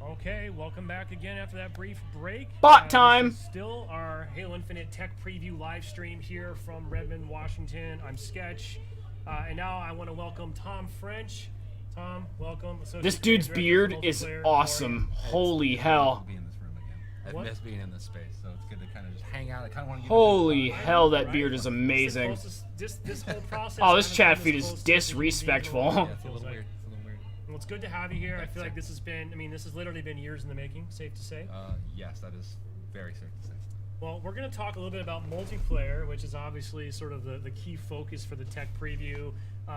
Okay, welcome back again after that brief break. Bot This time! is still our Halo Infinite tech preview live stream here from Redmond, Washington. I'm Sketch, and now I want to welcome Tom French. Tom, welcome. This dude's beard is awesome. Holy hell. Be in this room again. What? I miss being in this space, so it's good to kind of just hang out. I kind of want to. Holy hell, that beard is amazing. This whole process. Oh, this I chat haven't feed been is this close to being disrespectful. able to- Yeah, it's a little weird. It's a little weird. Well, it's good to have you here. I feel like this has been, I mean, this has literally been years in the making, safe to say. Yes, that is very safe to say. Well, we're going to talk a little bit about multiplayer, which is obviously sort of the key focus for the tech preview.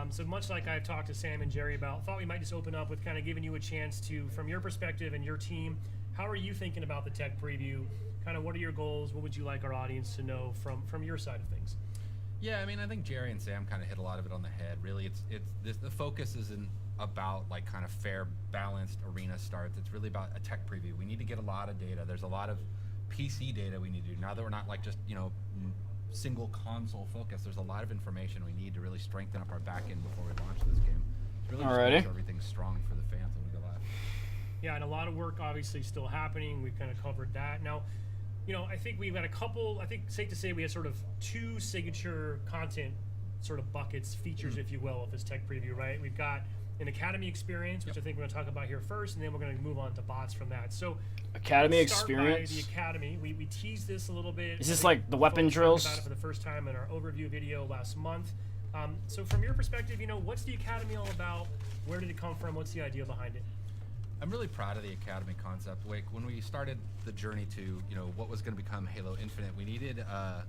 So much like I've talked to Sam and Jerry about, thought we might just open up with kind of giving you a chance to, from your perspective and your team, how are you thinking about the tech preview? Kind of what are your goals? What would you like our audience to know from your side of things? Yeah, I mean, I think Jerry and Sam kind of hit a lot of it on the head. Really, the focus isn't about like kind of fair, balanced arena starts. It's really about a tech preview. We need to get a lot of data. There's a lot of PC data we need to do. Now that we're not like just, single console focus, there's a lot of information we need to really strengthen up our back end before we launch this game. It's really just make sure everything's strong for the fans when we go live. Yeah, and a lot of work obviously still happening. We've kind of covered that. Now, I think we've got I think safe to say we have sort of two signature content sort of buckets, features, if you will, of this tech preview, right? We've got an Academy experience, which I think we're going to talk about here first, and then we're going to move on to bots from that. So, Academy let's start experience? by the Academy. We teased this a little bit. Is this I think like the weapon folks talked drills? about it for the first time in our overview video last month. So from your perspective, what's the Academy all about? Where did it come from? What's the idea behind it? I'm really proud of the Academy concept. Like when we started the journey to, what was going to become Halo Infinite, we needed, I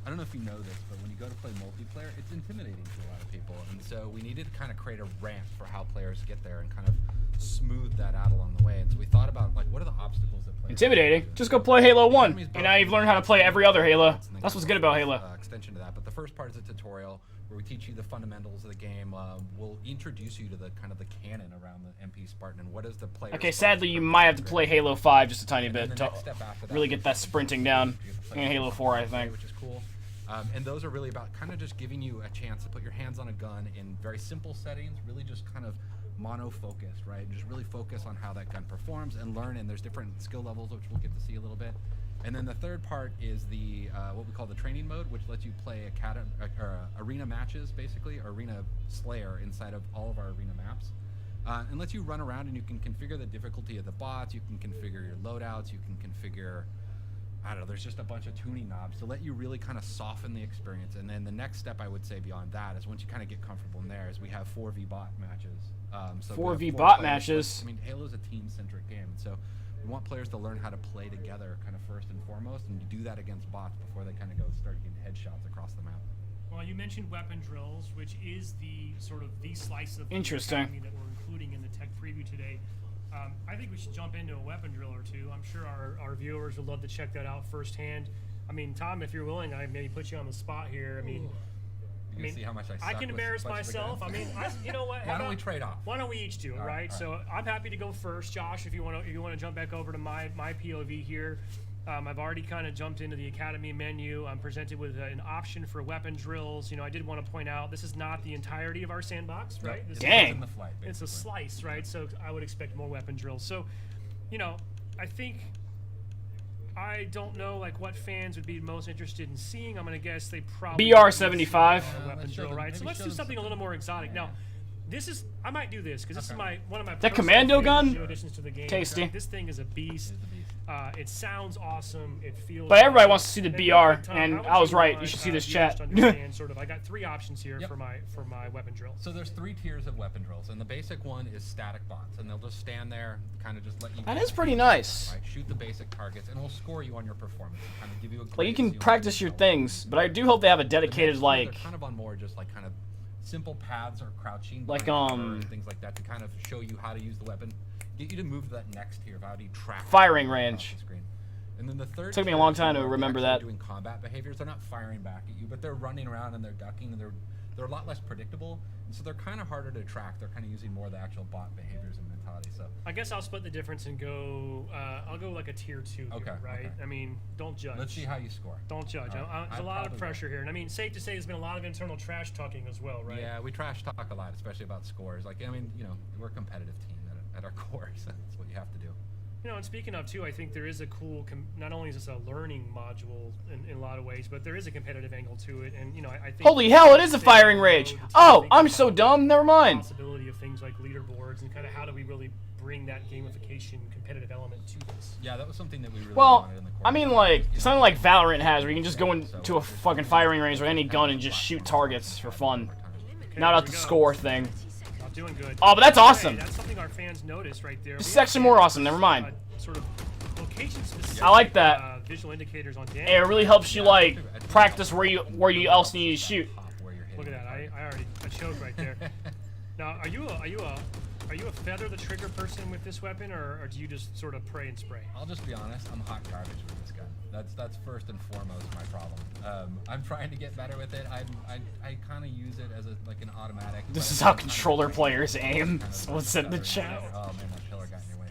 don't know if you know this, but when you go to play multiplayer, it's intimidating to a lot of people. And so we needed to kind of create a ramp for how players get there and kind of smooth that out along the way. And so we thought about, like, what are the obstacles that players Intimidating. Just go play Halo 1. And now you've learned how to play every other Halo. That's what's good about Halo. Extension to that. But the first part is a tutorial where we teach you the fundamentals of the game. We'll introduce you to the kind of the canon around the MP Spartan and what is the player. Okay, sadly, you might have to play Halo 5 just a tiny bit to next step after that really get that sprinting down. And Halo 4, I think. Which is cool. And those are really about kind of just giving you a chance to put your hands on a gun in very simple settings, really just kind of mono-focused, right? Just really focus on how that gun performs and learn, and there's different skill levels, which we'll get to see a little bit. And then the third part is the what we call the training mode, which lets you play arena matches, basically, or arena slayer inside of all of our arena maps. And lets you run around and you can configure the difficulty of the bots, you can configure your loadouts, you can configure, I don't know, there's just a bunch of tuning knobs to let you really kind of soften the experience. And then the next step I would say beyond that is once you kind of get comfortable in there is we have 4v bot matches. So 4v bot matches? I mean, Halo's a team-centric game, so we want players to learn how to play together kind of first and foremost, and you do that against bots before they kind of start getting headshots across the map. Well, you mentioned weapon drills, which is the sort of the slice of the Interesting. Academy that we're including in the tech preview today. I think we should jump into a weapon drill or two. I'm sure our viewers would love to check that out firsthand. I mean, Tom, if you're willing, I maybe put you on the spot here. I mean, See how much I I suck can with embarrass a bunch of myself. I guns? mean, you know what? Why don't we trade off? Why don't we each do it, right? right. So I'm happy to go first, Josh. If you want to jump back over to my POV here. I've already kind of jumped into the Academy menu. I'm presented with an option for weapon drills. I did want to point out this is not the entirety of our sandbox, right? This Dang. It's in the flight, It's a basically. slice, right? So I would expect more weapon drills. So, I think I don't know like what fans would be most interested in seeing. I'm gonna guess they probably BR75. a weapon Let's show drill, them- right? So maybe let's show do them something a little more exotic. Now, This is I might do this because this is one of my That personal commando favorite gun? new additions to the game. Tasty. This thing is a beast. It sounds awesome. It feels. But everybody wants to see the And BR, real quick, Tom, and how would I was right. want, You should see this viewers chat. to understand sort of, I got 3 options here Yep. for my weapon drill. So there's 3 tiers of weapon drills, and the basic one is static bots, and they'll just stand there, kind of just let you. That is pretty nice. Right, shoot the basic targets, and we'll score you on your performance. And kind of give you a Like, you grade can so practice your know things, but I do hope they have a The dedicated, next tier, like... they're kind of on more just like kind of simple paths or crouching, Like, behind cover and things like that to kind of show you how to use the weapon, get you to move to that next tier of how do you track Firing across range. the screen. And then the third Took me a tier long is time to where they're remember actually that. doing combat behaviors. They're not firing back at you, but they're running around and they're ducking and they're a lot less predictable, and so they're kind of harder to track. They're kind of using more of the actual bot behaviors and mentality. So I guess I'll split the difference and go. I'll go like a tier 2. Here, Okay, right? okay. I mean, don't judge. let's see how you score. Don't judge. All right. There's a I lot of probably pressure here, and I mean, safe to say, there's been a lot of internal trash talking as well, right? Yeah, we trash talk a lot, especially about scores. Like, I mean, you know, we're a competitive team at our core, so that's what you have to do. You know, and speaking of too, I think there is a cool. Not only is this a learning module in a lot of ways, but there is a competitive angle to it, and you know, I think. Holy hell, it is a firing range! Oh, I'm so dumb, never mind. Possibility of things like leaderboards and kind of how do we really bring that gamification competitive element to this? Yeah, that was something that we really Well, wanted in the core. I mean, like, something like Valorant has, where you can just go into a fucking firing range with any gun and just shoot targets for fun. Okay, Not here out we the go. score thing. Not doing good. Oh, but that's Hey, awesome. that's something our fans noticed right there. This is We have actually more fans, awesome, never mind. Sort of location specific. I like that. Visual indicators on damage. It really helps you, like, practice where you else need to shoot. Look at that. I choked right there. Now, are you a feather the trigger person with this weapon, or do you just sort of pray and spray? I'll just be honest, I'm hot garbage with this gun. That's first and foremost my problem. I'm trying to get better with it. I kind of use it as like an automatic. This but is I'm how kind of controller like players kind aim. of Someone said in the stuttering. chat. Oh man, that pillar got in your way.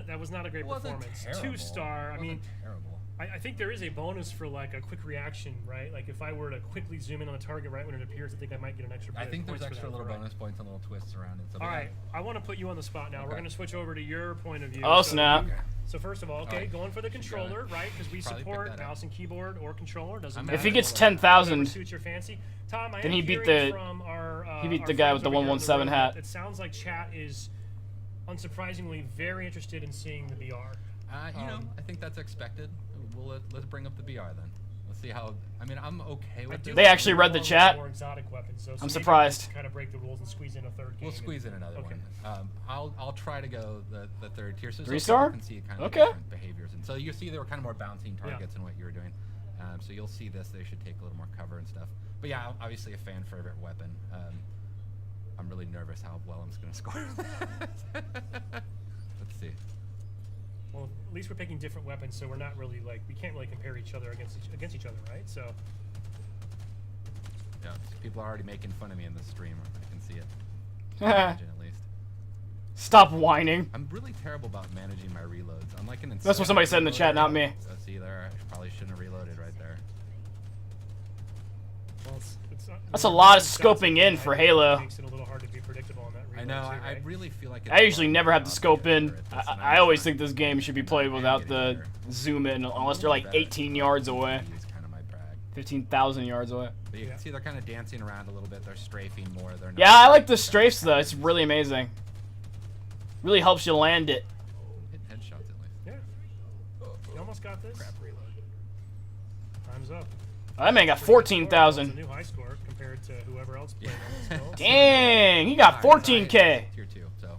That was not a great It wasn't performance. terrible. 2-star. I It mean, wasn't terrible. I think there is a bonus for like a quick reaction, right? Like if I were to quickly zoom in on a target right when it appears, I think I might get an extra. I think there's points for extra that, little right? bonus points and little twists around it. So All right, I want to put you on the spot now. We're Okay. going to switch over to your point of view. Oh, So snap. you- So first of all, okay, Alright. going for the Should go controller, there. right? Because we Probably pick support that up. mouse and keyboard or controller. Doesn't I'm matter. If he gets Whatever 10,000, Whatever suits your fancy. Tom, I Then am he beat hearing the- from our, he beat our the guy friends with the over here in 117 room hat. It sounds like chat is unsurprisingly very interested in seeing the BR. You know, I think that's expected. Let's bring up the BR then. Let's see how. I mean, I'm okay with it. They actually read the chat? More exotic weapons, so I'm maybe surprised. we'll Kind of break the rules and squeeze in a third game. We'll squeeze in another Okay. one. I'll try to go the third tier. So 3-star? people can see kind of Okay. different behaviors, and so you see they were kind of more bouncing targets than what you were doing. So you'll see this. They should take a little more cover and stuff. But yeah, obviously a fan favorite weapon. I'm really nervous how well I'm just gonna score. Let's see. Well, at least we're picking different weapons, so we're not really like we can't really compare each other against each other, right? So Yeah, people are already making fun of me in the stream. I can see it. Imagine at least. Stop whining. I'm really terrible about managing my reloads. I'm like an. That's what somebody said in the chat, not me. Let's see there. I probably shouldn't have reloaded right there. well, That's a lot of scoping in for Halo. Makes it a little hard to be predictable on that. I reload know. too, I right? really feel like. I usually never have to scope in. It's I always think this game should be played without the zoom in, unless they're like 18 yards away. Is kind of my brag. 15,000 yards away. But you can see they're kind of dancing around a little bit. They're strafing more. They're not Yeah, I like the strafes though. It's really amazing. Really helps you land it. hitting headshots at least. Yeah. You almost got this. Crap reload. Time's up. That man got It's a 14,000. new high score compared to whoever else played Yeah. on this. Dang, he got 14K. Tier 2, so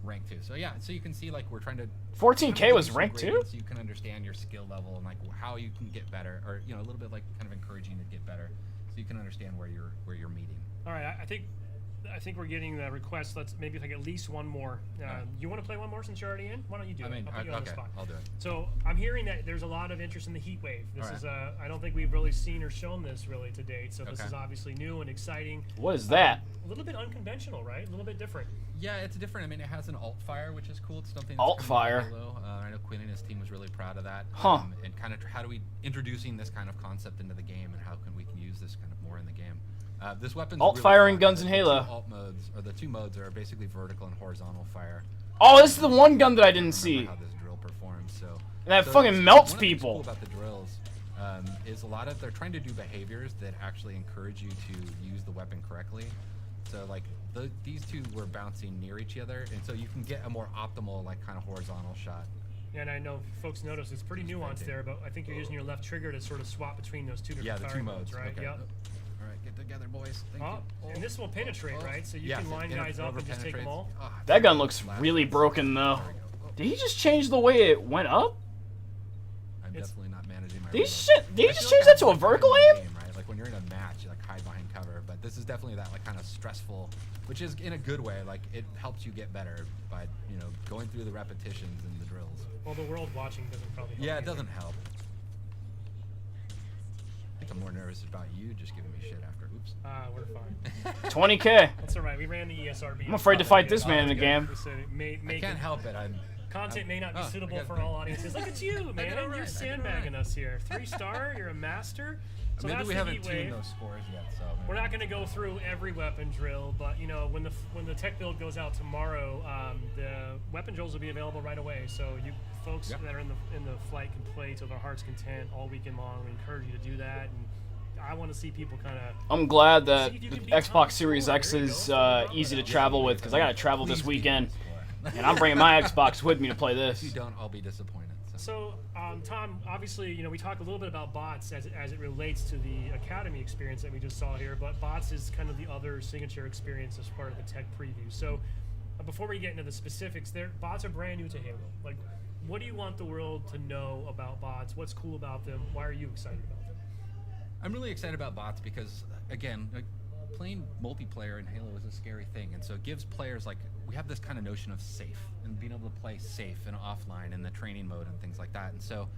rank 2. So yeah, so you can see like we're trying to 14K was rank 2? So you can understand your skill level and like how you can get better, or you know a little bit like kind of encouraging you to get better, so you can understand where you're meeting. All right, I think we're getting the request. Let's maybe take at least one more. Alright. You want to play one more since you're already in? Why don't you do I it? mean, I'll put you on the okay, spot. I'll do it. So I'm hearing that there's a lot of interest in the heat wave. This Alright. is I don't think we've really seen or shown this really to date. So this Okay. is obviously new and exciting. What is that? A little bit unconventional, right? A little bit different. Yeah, it's different. I mean, it has an alt fire, which is cool. It's something. That's Alt kind of fire. Halo. I know Quinn and his team was really proud of that. Huh. And kind of how do we introducing this kind of concept into the game, and how can we use this kind of more in the game. This weapon's Alt really firing fun. guns in The two Halo. Alt modes, or the two modes, are basically vertical and horizontal fire. Oh, this is the one gun that I didn't Remember see. how this drill performs. So That so fucking it's- melts one of the things people. Cool about the drills is a lot of they're trying to do behaviors that actually encourage you to use the weapon correctly. So like these two were bouncing near each other, and so you can get a more optimal like kind of horizontal shot. Yeah, and I know folks notice it's pretty nuanced there, but I think you're using your left trigger to sort of swap between those two different Yeah, the two firing modes, right? Okay. Yep. All right, get together, boys. Thank you. And this will penetrate, right? So you Yes, can line it guys up and just take them all. That gun looks really broken though. There we go. Did he just change the way it went up? I'm definitely not managing my. Did he, reload. did he I just feel change like that to I'm a like vertical playing aim? game, right? Like when you're in a match, you like hide behind cover. But this is definitely that like kind of stressful, which is in a good way. Like it helps you get better by going through the repetitions and the drills. Well, the world watching doesn't probably help Yeah, it either. doesn't help. I think I'm more nervous about you just giving me shit after. Oops. We're fine. 20K. That's all right. We ran the ESRB. I'm afraid to fight this man in the game. We said it I can't help it. Content may not be I suitable got for all audiences. Look at you, man. it all right, I You're did it sandbagging right. us here. 3-star. You're a master. So Maybe that's we the haven't heat tuned wave. those scores yet, so We're not going to go through every weapon drill, but when the tech build goes out tomorrow, the weapon drills will be available right away. So you folks Yep. that are in the flight can play to their heart's content all weekend long. We encourage you to do that, and I want to see people kind of. I'm glad that See if you the can beat Xbox Tom Series Ford. X There you is go. easy to travel with because I gotta travel this Please beat weekend, my score. and I'm bringing my Xbox with me to play If you this. don't, I'll be disappointed. So, Tom, obviously, we talked a little bit about bots as it relates to the Academy experience that we just saw here, but bots is kind of the other signature experience as part of the tech preview. So, before we get into the specifics, bots are brand new to Halo. Like, what do you want the world to know about bots? What's cool about them? Why are you excited about them? I'm really excited about bots because, again, like, playing multiplayer in Halo is a scary thing, and so it gives players we have this kind of notion of safe and being able to play safe and offline in the training mode and things like that. And so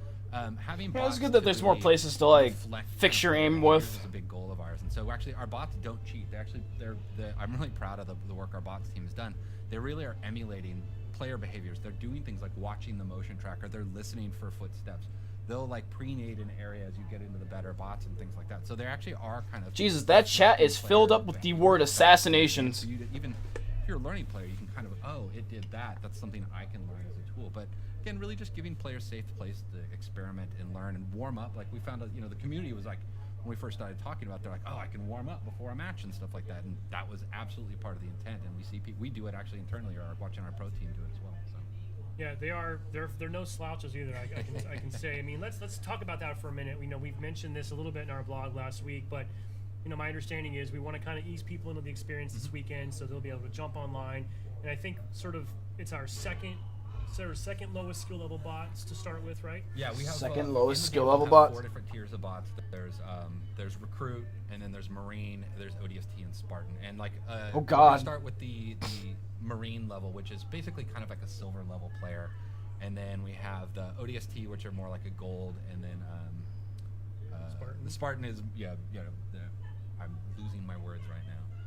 having Yeah, bots it's good that to there's more really places to reflect fix your player aim behaviors with. is a big goal of ours. And so actually our bots don't cheat. I'm really proud of the work our bots team has done. They really are emulating player behaviors. They're doing things like watching the motion tracker. They're listening for footsteps. They'll pre-nade an area as you get into the better bots and things like that. So they actually are kind of. Jesus, that chat is filled up with the word assassinations. So even if you're a learning player, you can kind of, it did that. That's something I can learn as a tool. But again, really just giving players safe place to experiment and learn and warm up. Like we found out, the community was like, when we first started talking about, they're like, I can warm up before a match and stuff like that. And that was absolutely part of the intent. And we see we do it actually internally, or watching our pro team do it as well. So. Yeah, they're no slouches either. I can say. I mean, let's talk about that for a minute. We've mentioned this a little bit in our blog last week, but my understanding is we want to kind of ease people into the experience this weekend, so they'll be able to jump online. And I think it's our second lowest skill level bots to start with, right? Yeah, we have Second lowest in the skill game, we level have bots. 4 different tiers of bots. There's recruit, and then there's marine, there's ODST, and Spartan. And Oh, we're God. gonna start with the marine level, which is basically kind of like a silver level player, and then we have the ODST, which are more like a gold, and then Spartan. the Spartan is I'm losing my words right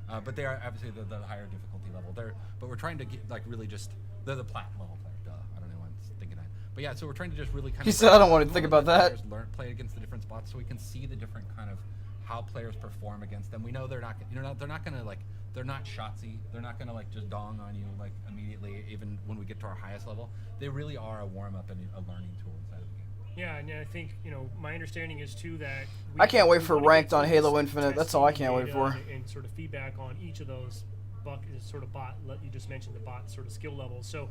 now, but they are obviously the higher difficulty level. But we're trying to get really just they're the plat level player. Duh, I don't know why I'm thinking that. But yeah, so we're trying to just really kind of. He said, "I don't want to think about that." Play against the different spots, so we can see the different kind of how players perform against them. We know they're not gonna they're not shotsy. They're not gonna just dong on you immediately, even when we get to our highest level. They really are a warm up and a learning tool inside of the game. Yeah, and I think my understanding is too that I can't wait for we wanna ranked get on towards Halo Infinite. That's all I can't wait testing for. data and sort of feedback on each of those bot. You just mentioned the bot sort of skill levels. So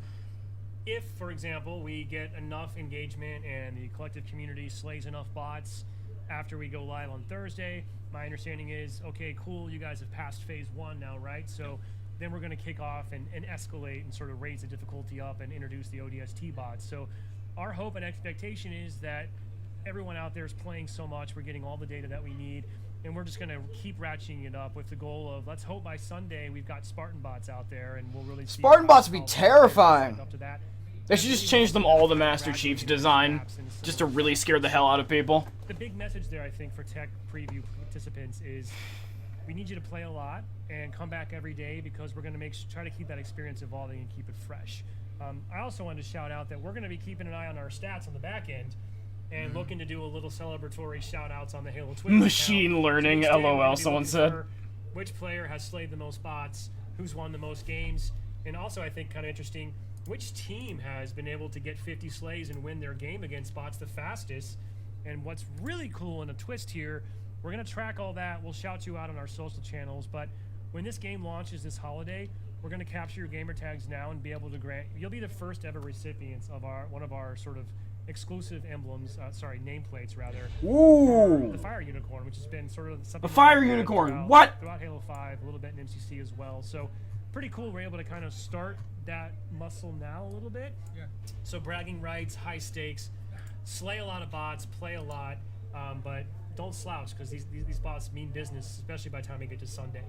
if, for example, we get enough engagement and the collective community slays enough bots after we go live on Thursday, my understanding is, okay, cool, you guys have passed phase 1 now, right? So then we're going to kick off and escalate and sort of raise the difficulty up and introduce the ODST bots. So our hope and expectation is that everyone out there is playing so much, we're getting all the data that we need, and we're just going to keep ratcheting it up with the goal of, let's hope by Sunday we've got Spartan bots out there, and we'll really see Spartan bots how would be players terrifying. stand up to that. They should just change them all to Master Chief's design, just to really scare the hell out of people. The big message there, I think, for tech preview participants is we need you to play a lot and come back every day, because we're going to try to keep that experience evolving and keep it fresh. I also wanted to shout out that we're going to be keeping an eye on our stats on the back end and looking to do a little celebratory shout outs on the Halo Twitter Machine account. learning, So each day we're LOL, gonna be someone looking said. for which player has slayed the most bots, who's won the most games, and also I think kind of interesting, which team has been able to get 50 slays and win their game against bots the fastest. And what's really cool in a twist here, we're going to track all that. We'll shout you out on our social channels, but when this game launches this holiday, we're going to capture your gamer tags now and be able to grant. You'll be the first ever recipients of one of our sort of exclusive emblems, nameplates rather. Ooh. The Fire Unicorn, which has been sort of something. The Fire we've had Unicorn, what? Throughout Halo 5, a little bit in MCC as well. So pretty cool. We're able to kind of start that muscle now a little bit. Yeah. So bragging rights, high stakes, slay a lot of bots, play a lot, but don't slouch because these bots mean business, especially by the time we get to Sunday.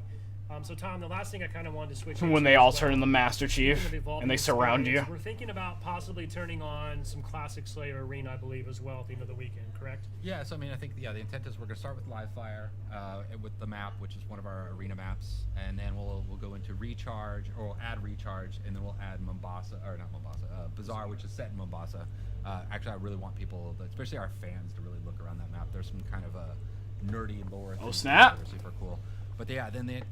So Tom, the last thing I kind of wanted to switch When into they all as turn well, into Master Chief speaking of evolving and they surround you. experience, we're thinking about possibly turning on some Classic Slayer Arena, I believe, as well at the end of the weekend, correct? Yeah, so I mean, I think the intent is we're going to start with live fire with the map, which is one of our arena maps, and then we'll go into recharge, or we'll add recharge, and then we'll add Bazaar, which is set in Mombasa. Actually, I really want people, especially our fans, to really look around that map. There's some kind of nerdy lore. Oh, things snap. that are super cool. But yeah, then the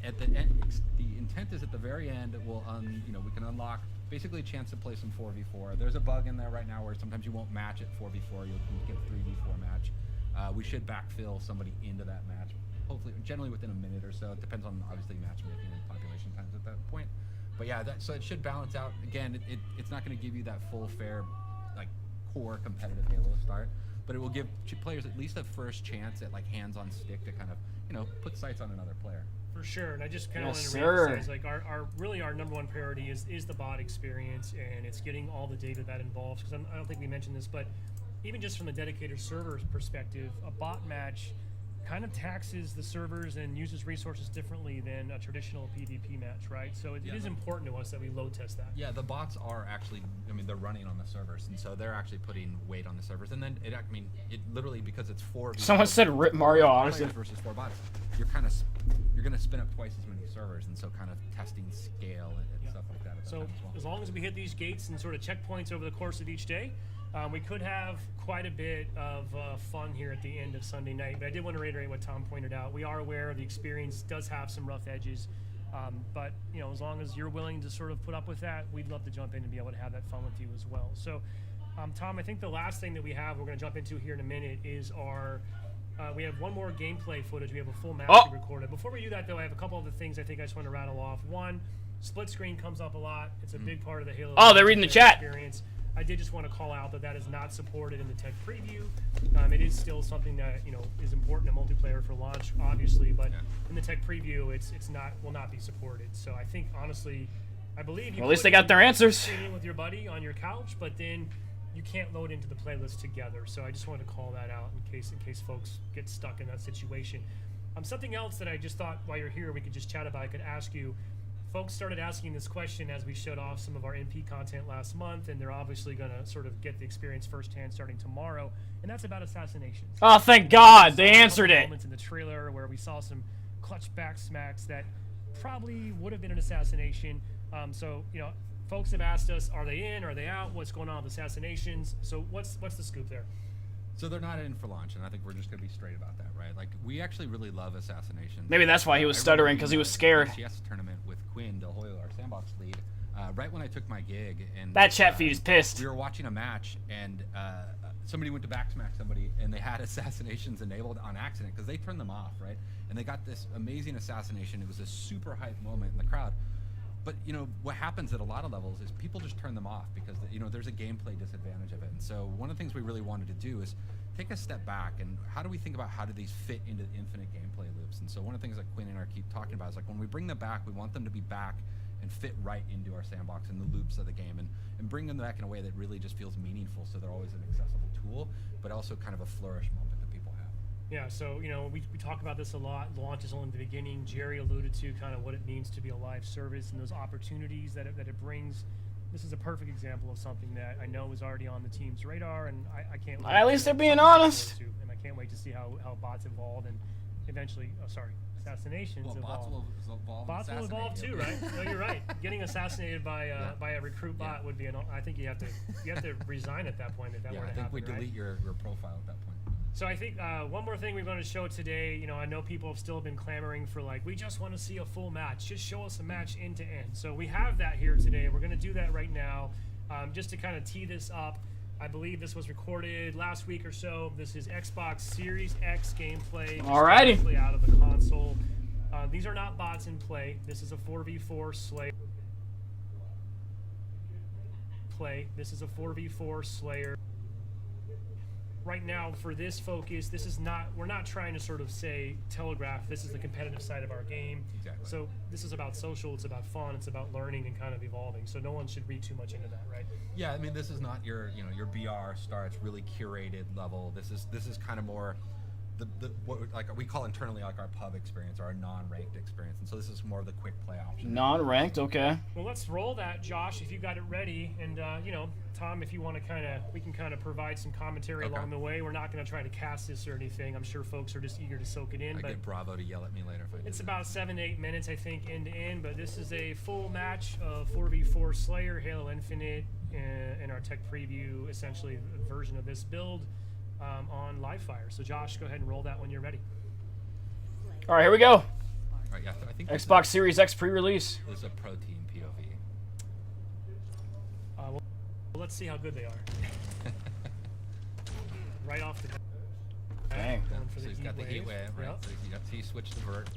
intent is at the very end we'll we can unlock basically a chance to play some 4v4. There's a bug in there right now where sometimes you won't match at 4v4. You'll get a 3v4 match. We should backfill somebody into that match, hopefully, generally within a minute or so. It depends on obviously matchmaking and population times at that point. But yeah, so it should balance out. Again, it's not going to give you that full fair core competitive Halo start, but it will give players at least a first chance at hands on stick to kind of put sights on another player. For sure, and I just kind of Yes, want to sir. reemphasize, our number one priority is the bot experience, and it's getting all the data that involves. Because I don't think we mentioned this, but even just from the dedicated server perspective, a bot match kind of taxes the servers and uses resources differently than a traditional PvP match, right? So it is important to us that we load test that. Yeah, the bots are actually, they're running on the servers, and so they're actually putting weight on the servers. And then it literally, because it's 4 Someone said rip Mario Odyssey. players versus 4 bots, you're going to spin up twice as many servers, and so kind of testing scale and stuff like that. At that So time as well. as long as we hit these gates and sort of checkpoints over the course of each day, we could have quite a bit of fun here at the end of Sunday night. But I did want to reiterate what Tom pointed out. We are aware the experience does have some rough edges, but as long as you're willing to sort of put up with that, we'd love to jump in and be able to have that fun with you as well. So, Tom, I think the last thing that we're going to jump into here in a minute is we have one more gameplay footage. We have a full match we recorded. Before we do that, though, I have a couple of the things I think I just want to rattle off. One, split screen comes up a lot. It's a big part of the Halo. Oh, they're reading the chat. Experience. I did just want to call out that is not supported in the tech preview. It is still something that is important in multiplayer for launch, obviously, but in the tech preview, will not be supported. So I think honestly, I believe you. Well, at least they got their answers. Streaming with your buddy on your couch, but then you can't load into the playlist together. So I just wanted to call that out in case folks get stuck in that situation. Something else that I just thought while you're here we could just chat about. I could ask you. Folks started asking this question as we showed off some of our MP content last month, and they're obviously going to sort of get the experience firsthand starting tomorrow, and that's about assassinations. Oh, thank God, they answered it. Moments in the trailer where we saw some clutch back smacks that probably would have been an assassination. So folks have asked us, are they in? Are they out? What's going on with assassinations? So what's the scoop there? So they're not in for launch, and I think we're just going to be straight about that, right? We actually really love assassinations. Maybe that's why he was stuttering, because he was scared. CS tournament with Quinn Del Hoyo, our sandbox lead, right when I took my gig, and That chat feed is pissed. we were watching a match, and somebody went to backsmack somebody, and they had assassinations enabled on accident because they turned them off, right? And they got this amazing assassination. It was a super hype moment in the crowd. But what happens at a lot of levels is people just turn them off because there's a gameplay disadvantage of it. And so one of the things we really wanted to do is take a step back and how do we think about how do these fit into infinite gameplay loops? And so one of the things that Quinn and I keep talking about is when we bring them back, we want them to be back and fit right into our sandbox and the loops of the game, and bring them back in a way that really just feels meaningful. So they're always an accessible tool, but also kind of a flourish moment that people have. Yeah, so we talk about this a lot. Launch is only the beginning. Jerry alluded to kind of what it means to be a live service and those opportunities that it brings. This is a perfect example of something that I know is already on the team's radar, and I can't wait. At least they're being something to look honest. forward to, and I can't wait to see how bots evolve and eventually, assassinations Well, evolve. bots will Bots will evolve too, right? No, you're right. Getting assassinated by a recruit bot would be I think you have to resign at that point if that were to I happen. think we right? delete your profile at that point. So I think one more thing we're going to show today, I know people have still been clamoring for we just want to see a full match. Just show us a match end to end. So we have that here today. We're going to do that right now. Just to kind of tee this up, I believe this was recorded last week or so. This is Xbox Series X gameplay. Alrighty. Out of the console. These are not bots in play. This is a 4v4 Slayer. This is a 4v4 Slayer. Right now, for this focus, this is not. We're not trying to sort of say telegraph. This is the competitive side of our game. Exactly. So this is about social. It's about fun. It's about learning and kind of evolving. So no one should read too much into that, right? Yeah, I mean, this is not your your BR starts really curated level. This is kind of more what we call internally like our pub experience or our non-ranked experience, and so this is more of the quick play option. Non-ranked, okay. Well, let's roll that, Josh, if you got it ready, and Tom, if you want to we can kind of provide some commentary Okay. along the way. We're not going to try to cast this or anything. I'm sure folks are just eager to soak it in. I But get Bravo to yell at me later if I do it's that. about 7 to 8 minutes, I think, end to end. But this is a full match of 4v4 Slayer, Halo Infinite, and our tech preview, essentially a version of this build on Livefire. So, Josh, go ahead and roll that when you're ready. All right, here we go. All right, yeah, I think this Xbox Series X pre-release. is a pro team POV. Well, let's see how good they are. Right off the bat. Dang. Going for So the he's got the heat wave, right? Yep. So he switched the vert.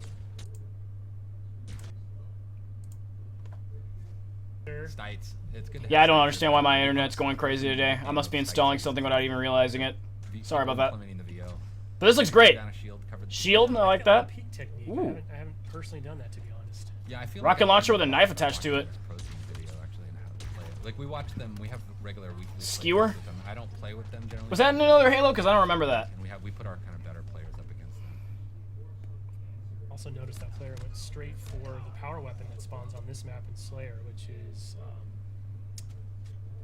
Stites. It's good to Yeah, I have don't some understand good why my video. internet's going crazy today. I must be installing something without even realizing it. Sorry about that. Implementing the VO. But this looks great. Down a shield, covered the Shield, I like got a that. peek technique. Ooh. I haven't personally done that, to be honest. Yeah, I feel Rocket like launcher with a I'm knife attached to watching it. this pro team video actually and how to play it. Like we watch them. We have regular weekly. play Skewer? with them. I don't play with them generally. Was that in another Halo? Because I don't remember that. And we put our kind of better players up against them. Also noticed that player went straight for the power weapon that spawns on this map in Slayer, which is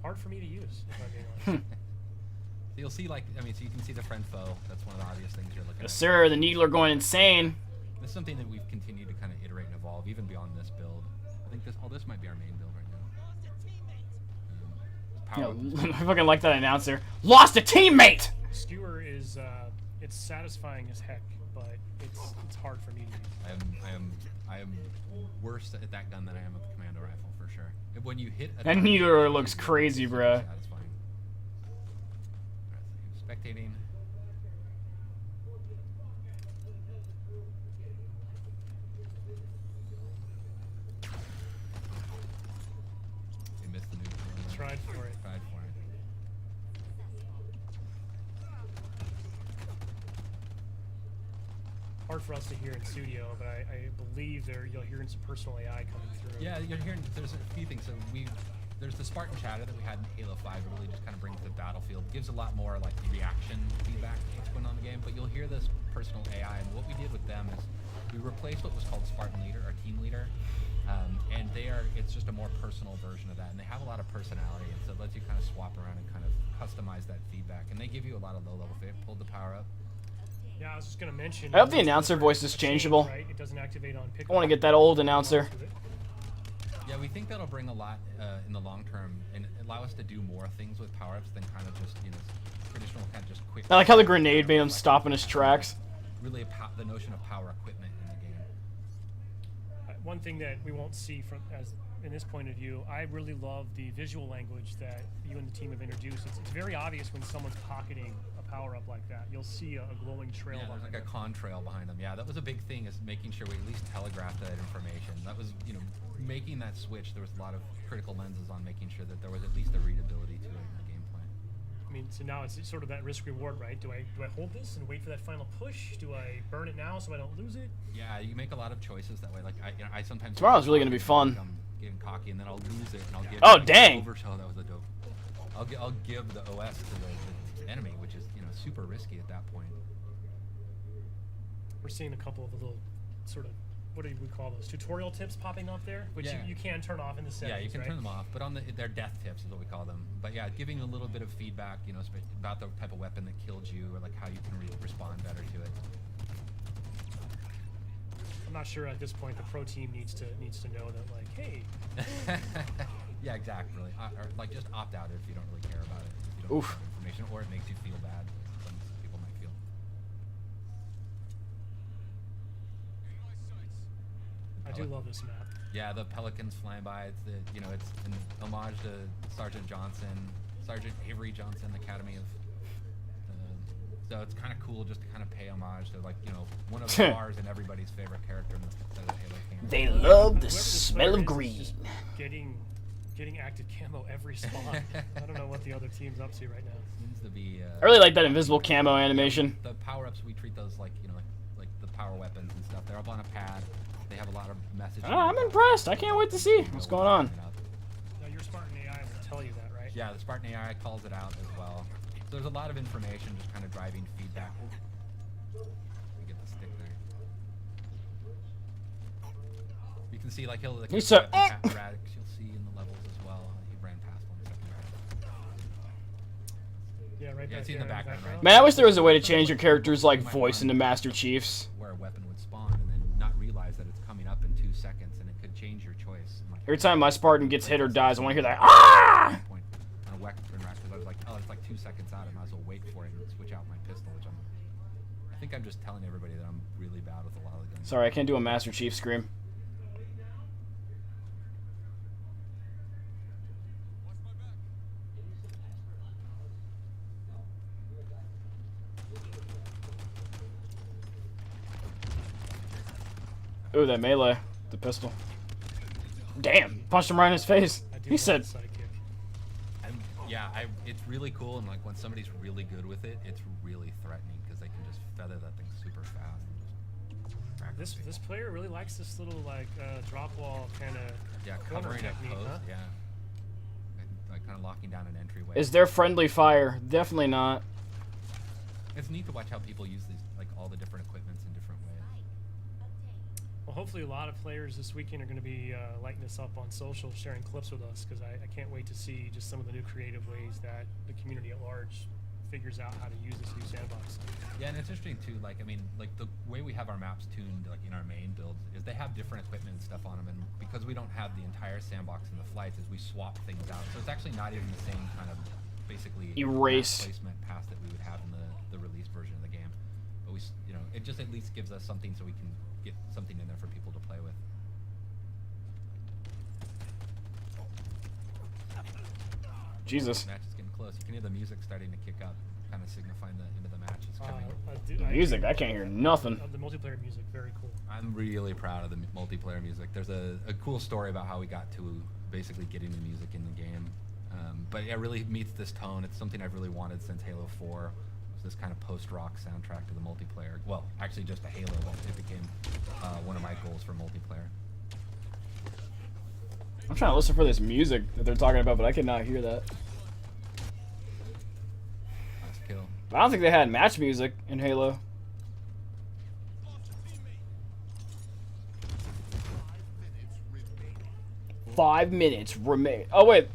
hard for me to use, if I'm being honest. So you'll see, like, I mean, so you can see the friend foe. That's one of the obvious things you're looking Yes, at. sir. The Needler going insane. This is something that we've continued to kind of iterate and evolve, even beyond this build. I think this might be our main build right now. Yeah, I fucking like that announcer. Lost a teammate! Skewer is it's satisfying as heck, but it's hard for me to use. I am worse at that gun than I am at the commando rifle for sure. When you hit a That target, Needler it's looks really crazy, bruh. satisfying. Alright, so spectating. They missed the neutral. Tried for it. Tried for it. Hard for us to hear in studio, but I believe you'll hear some personal AI coming through. Yeah, you're hearing. There's a few things. So there's the Spartan chatter that we had in Halo 5. It really just kind of brings the battlefield, gives a lot more like reaction feedback to what's going on in the game. But you'll hear this personal AI, and what we did with them is we replaced what was called Spartan Leader or Team Leader, and it's just a more personal version of that, and they have a lot of personality, and so it lets you kind of swap around and kind of customize that feedback, and they give you a lot of low-level feedback. Pulled the power up. Yeah, I was just gonna mention. I hope the announcer voice is changeable. Right? It doesn't activate on pickup. I want to get that old announcer. Yeah, we think that'll bring a lot in the long term and allow us to do more things with power-ups than kind of just, traditional kind of just quick. I like how the grenade made him stop in his tracks. Really, the notion of power equipment in the game. One thing that we won't see in this point of view, I really love the visual language that you and the team have introduced. It's very obvious when someone's pocketing a power-up like that. You'll see a glowing trail Yeah, there's behind like a it. contrail behind them. Yeah, that was a big thing, is making sure we at least telegraphed that information. That was, making that switch. There was a lot of critical lenses on making sure that there was at least a readability to it in the gameplay. I mean, so now it's sort of that risk-reward, right? Do I hold this and wait for that final push? Do I burn it now so I don't lose it? Yeah, you make a lot of choices that way. Like I sometimes Tomorrow's really gonna be fun. I'm getting cocky, and then I'll lose it, and I'll give. Oh, dang. Oh, that was a dope. I'll give the OS to the enemy, which is super risky at that point. We're seeing a couple of little sort of, what do we call those, tutorial tips popping up there, which Yeah. you can turn off in the settings. Yeah, you can right? turn them off, but on they're death tips is what we call them. But yeah, giving a little bit of feedback, about the type of weapon that killed you, or like how you can respond better to it. I'm not sure at this point the pro team needs to know that, like, hey, Yeah, exactly. Or like just opt out if you don't really care about it. If you don't Oof. have information, or it makes you feel bad. Some people might feel. I do love this map. Yeah, the pelicans flying by. It's it's an homage to Sergeant Avery Johnson, Academy of So it's kind of cool just to kind of pay homage to, like, you know, one of ours and everybody's favorite character in the Halo game. They love the Whoever this smell player of is green. just getting active camo every spawn. I don't know what the other team's up to right now. Seems to be. I really like that invisible camo animation. The power-ups, we treat those like, you know, like the power weapons and stuff. They're up on a pad. They have a lot of messaging. Oh, I'm impressed. I can't wait to see what's going on. Now, your Spartan AI will tell you that, right? Yeah, the Spartan AI calls it out as well. So there's a lot of information just kind of driving feedback. Let me get the stick there. You can see, like, he'll like, He's so- erratics. You'll see in the levels as well. He ran past one second. Yeah, right Yeah, back it's in the there background, right? Man, I wish there was a way to change your character's like voice into Master Chief's. Where a weapon would spawn and then not realize that it's coming up in 2 seconds, and it could change your choice. And, like, Every time my Spartan gets hit or dies, I want to hear that ah! point on a weapon rack, because I was like, oh, it's like 2 seconds out. I might as well wait for it and switch out my pistol, which I think I'm just telling everybody that I'm really bad with a lot of the guns. Sorry, I can't do a Master Chief scream. Ooh, that melee. The pistol. Damn! Punched him right in his face. I do He love said, the sidekick. Yeah, it's really cool, and like when somebody's really good with it, it's really threatening because they can just feather that thing super fast. And just crack This the this thing. player really likes this little like drop wall kind of Yeah, corner covering a technique, post, huh? yeah, like kind of locking down an entryway. "Is there friendly fire?" Definitely not. It's neat to watch how people use these, like all the different equipments in different ways. Well, hopefully a lot of players this weekend are going to be lighting us up on social, sharing clips with us, because I can't wait to see just some of the new creative ways that the community at large figures out how to use this new sandbox. Yeah, and it's interesting too. Like, I mean, like the way we have our maps tuned, like in our main builds, is they have different equipment and stuff on them, and because we don't have the entire sandbox in the flights, is we swap things out. So it's actually not even the same kind of basically Erase. map placement path that we would have in the release version of the game. But we, you know, it just at least gives us something so we can get something in there for people to play with. Jesus. The match is getting close. You can hear the music starting to kick up, kind of signifying the end of the match is coming. Music, I can't hear nothing. The multiplayer music, very cool. I'm really proud of the multiplayer music. There's a cool story about how we got to basically getting the music in the game. But it really meets this tone. It's something I've really wanted since Halo 4. It's this kind of post-rock soundtrack to the multiplayer. Well, actually just a Halo. It became one of my goals for multiplayer. I'm trying to listen for this music that they're talking about, but I cannot hear that. Nice kill. But I don't think they had match music in Halo. Five minutes remain. Oh, wait.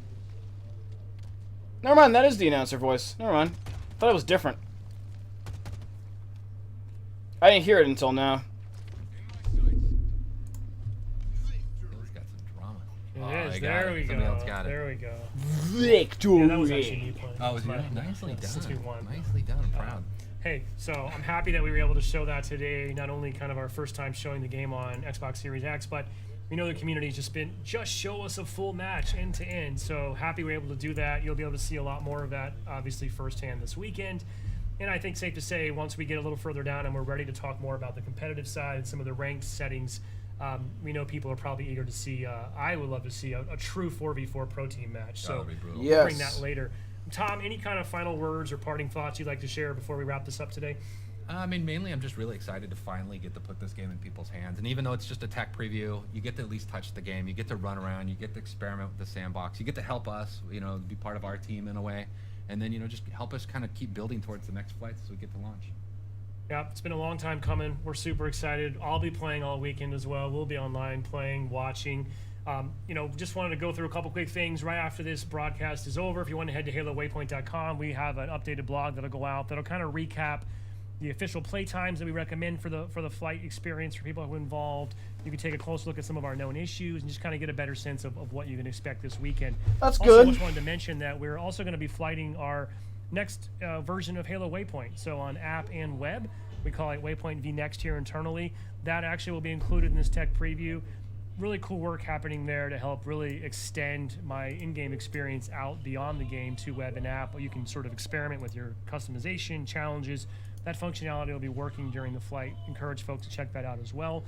Never mind, that is the announcer voice. Never mind. Thought it was different. I didn't hear it until now. Halo's got some drama. It Oh, is. I got There it. we Somebody go. else got it. There we go. Victory! Yeah, that was actually me playing. Oh, was My- you? Nicely yeah, since we done. won. Nicely done. I'm proud. Hey, so I'm happy that we were able to show that today. Not only kind of our first time showing the game on Xbox Series X, but we know the community's just show us a full match end to end. So happy we're able to do that. You'll be able to see a lot more of that, obviously, firsthand this weekend. And I think safe to say, once we get a little further down and we're ready to talk more about the competitive side and some of the ranked settings, we know people are probably eager to see. I would love to see a true 4v4 pro team match. So That'd be brutal. Yeah. we'll bring that later. Tom, any kind of final words or parting thoughts you'd like to share before we wrap this up today? I mean, mainly I'm just really excited to finally get to put this game in people's hands. And even though it's just a tech preview, you get to at least touch the game. You get to run around. You get to experiment with the sandbox. You get to help us, you know, be part of our team in a way. And then, you know, just help us kind of keep building towards the next flights as we get to launch. Yeah, it's been a long time coming. We're super excited. I'll be playing all weekend as well. We'll be online playing, watching. You know, just wanted to go through a couple quick things right after this broadcast is over. If you want to head to HaloWaypoint.com, we have an updated blog that'll go out that'll kind of recap the official play times that we recommend for the flight experience for people who are involved. You can take a close look at some of our known issues and just kind of get a better sense of what you can expect this weekend. That's Also, good. just wanted to mention that we're also going to be flighting our next version of Halo Waypoint. So on app and web, we call it Waypoint V Next here internally. That actually will be included in this tech preview. really cool work happening there to help really extend my in-game experience out beyond the game to web and app. You can sort of experiment with your customization, challenges. That functionality will be working during the flight. Encourage folks to check that out as well.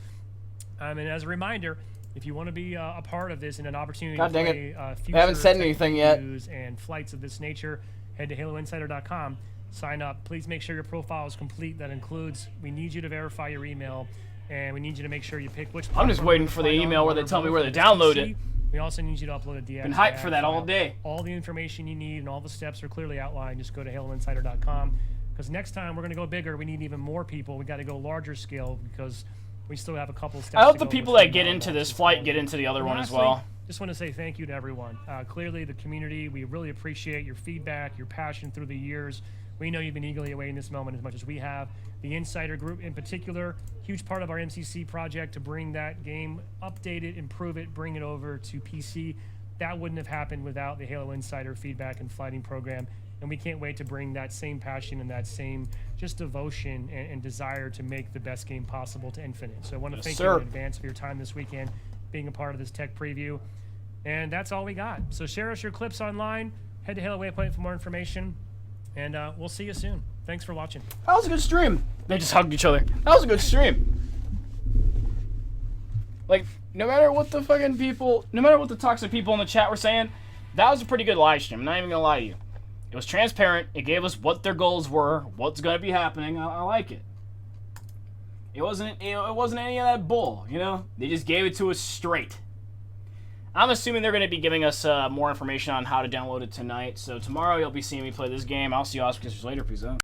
And as a reminder, if you want to be a part of this and an opportunity God to dang play it. future They haven't said tech anything yet. reviews and flights of this nature, head to haloinsider.com. Sign up. Please make sure your profile is complete. That includes, we need you to verify your email, and we need you to make sure you pick which I'm just platform waiting you for the wanna play email on, where they whether tell me both where or to it's download PC. it. We also need you to upload a DX. Been hyped for that all day. All the information you need and all the steps are clearly outlined. Just go to haloinsider.com, because next time we're going to go bigger. We need even more people. We got to go larger scale because we still have a couple steps. I hope to the go people before that get now into launches this flight all get year. into the other And one as lastly, well. just want to say thank you to everyone. Clearly, the community, we really appreciate your feedback, your passion through the years. We know you've been eagerly awaiting this moment as much as we have. The Insider Group in particular, huge part of our MCC project to bring that game, update it, improve it, bring it over to PC. That wouldn't have happened without the Halo Insider feedback and flighting program. And we can't wait to bring that same passion and that same just devotion and desire to make the best game possible to Infinite. So I want to thank you in advance for your time this weekend, being a part of this tech preview. And that's all we got. So share us your clips online. Head to Halo Waypoint for more information. And we'll see you soon. Thanks for watching. That was a good stream. They just hugged each other. That was a good stream. Like, no matter what the fucking people, no matter what the toxic people in the chat were saying, that was a pretty good live stream. I'm not even gonna lie to you. It was transparent. It gave us what their goals were, what's gonna be happening. I like it. It wasn't any of that bull, you know. They just gave it to us straight. I'm assuming they're going to be giving us more information on how to download it tonight. So tomorrow you'll be seeing me play this game. I'll see you all later. Peace out.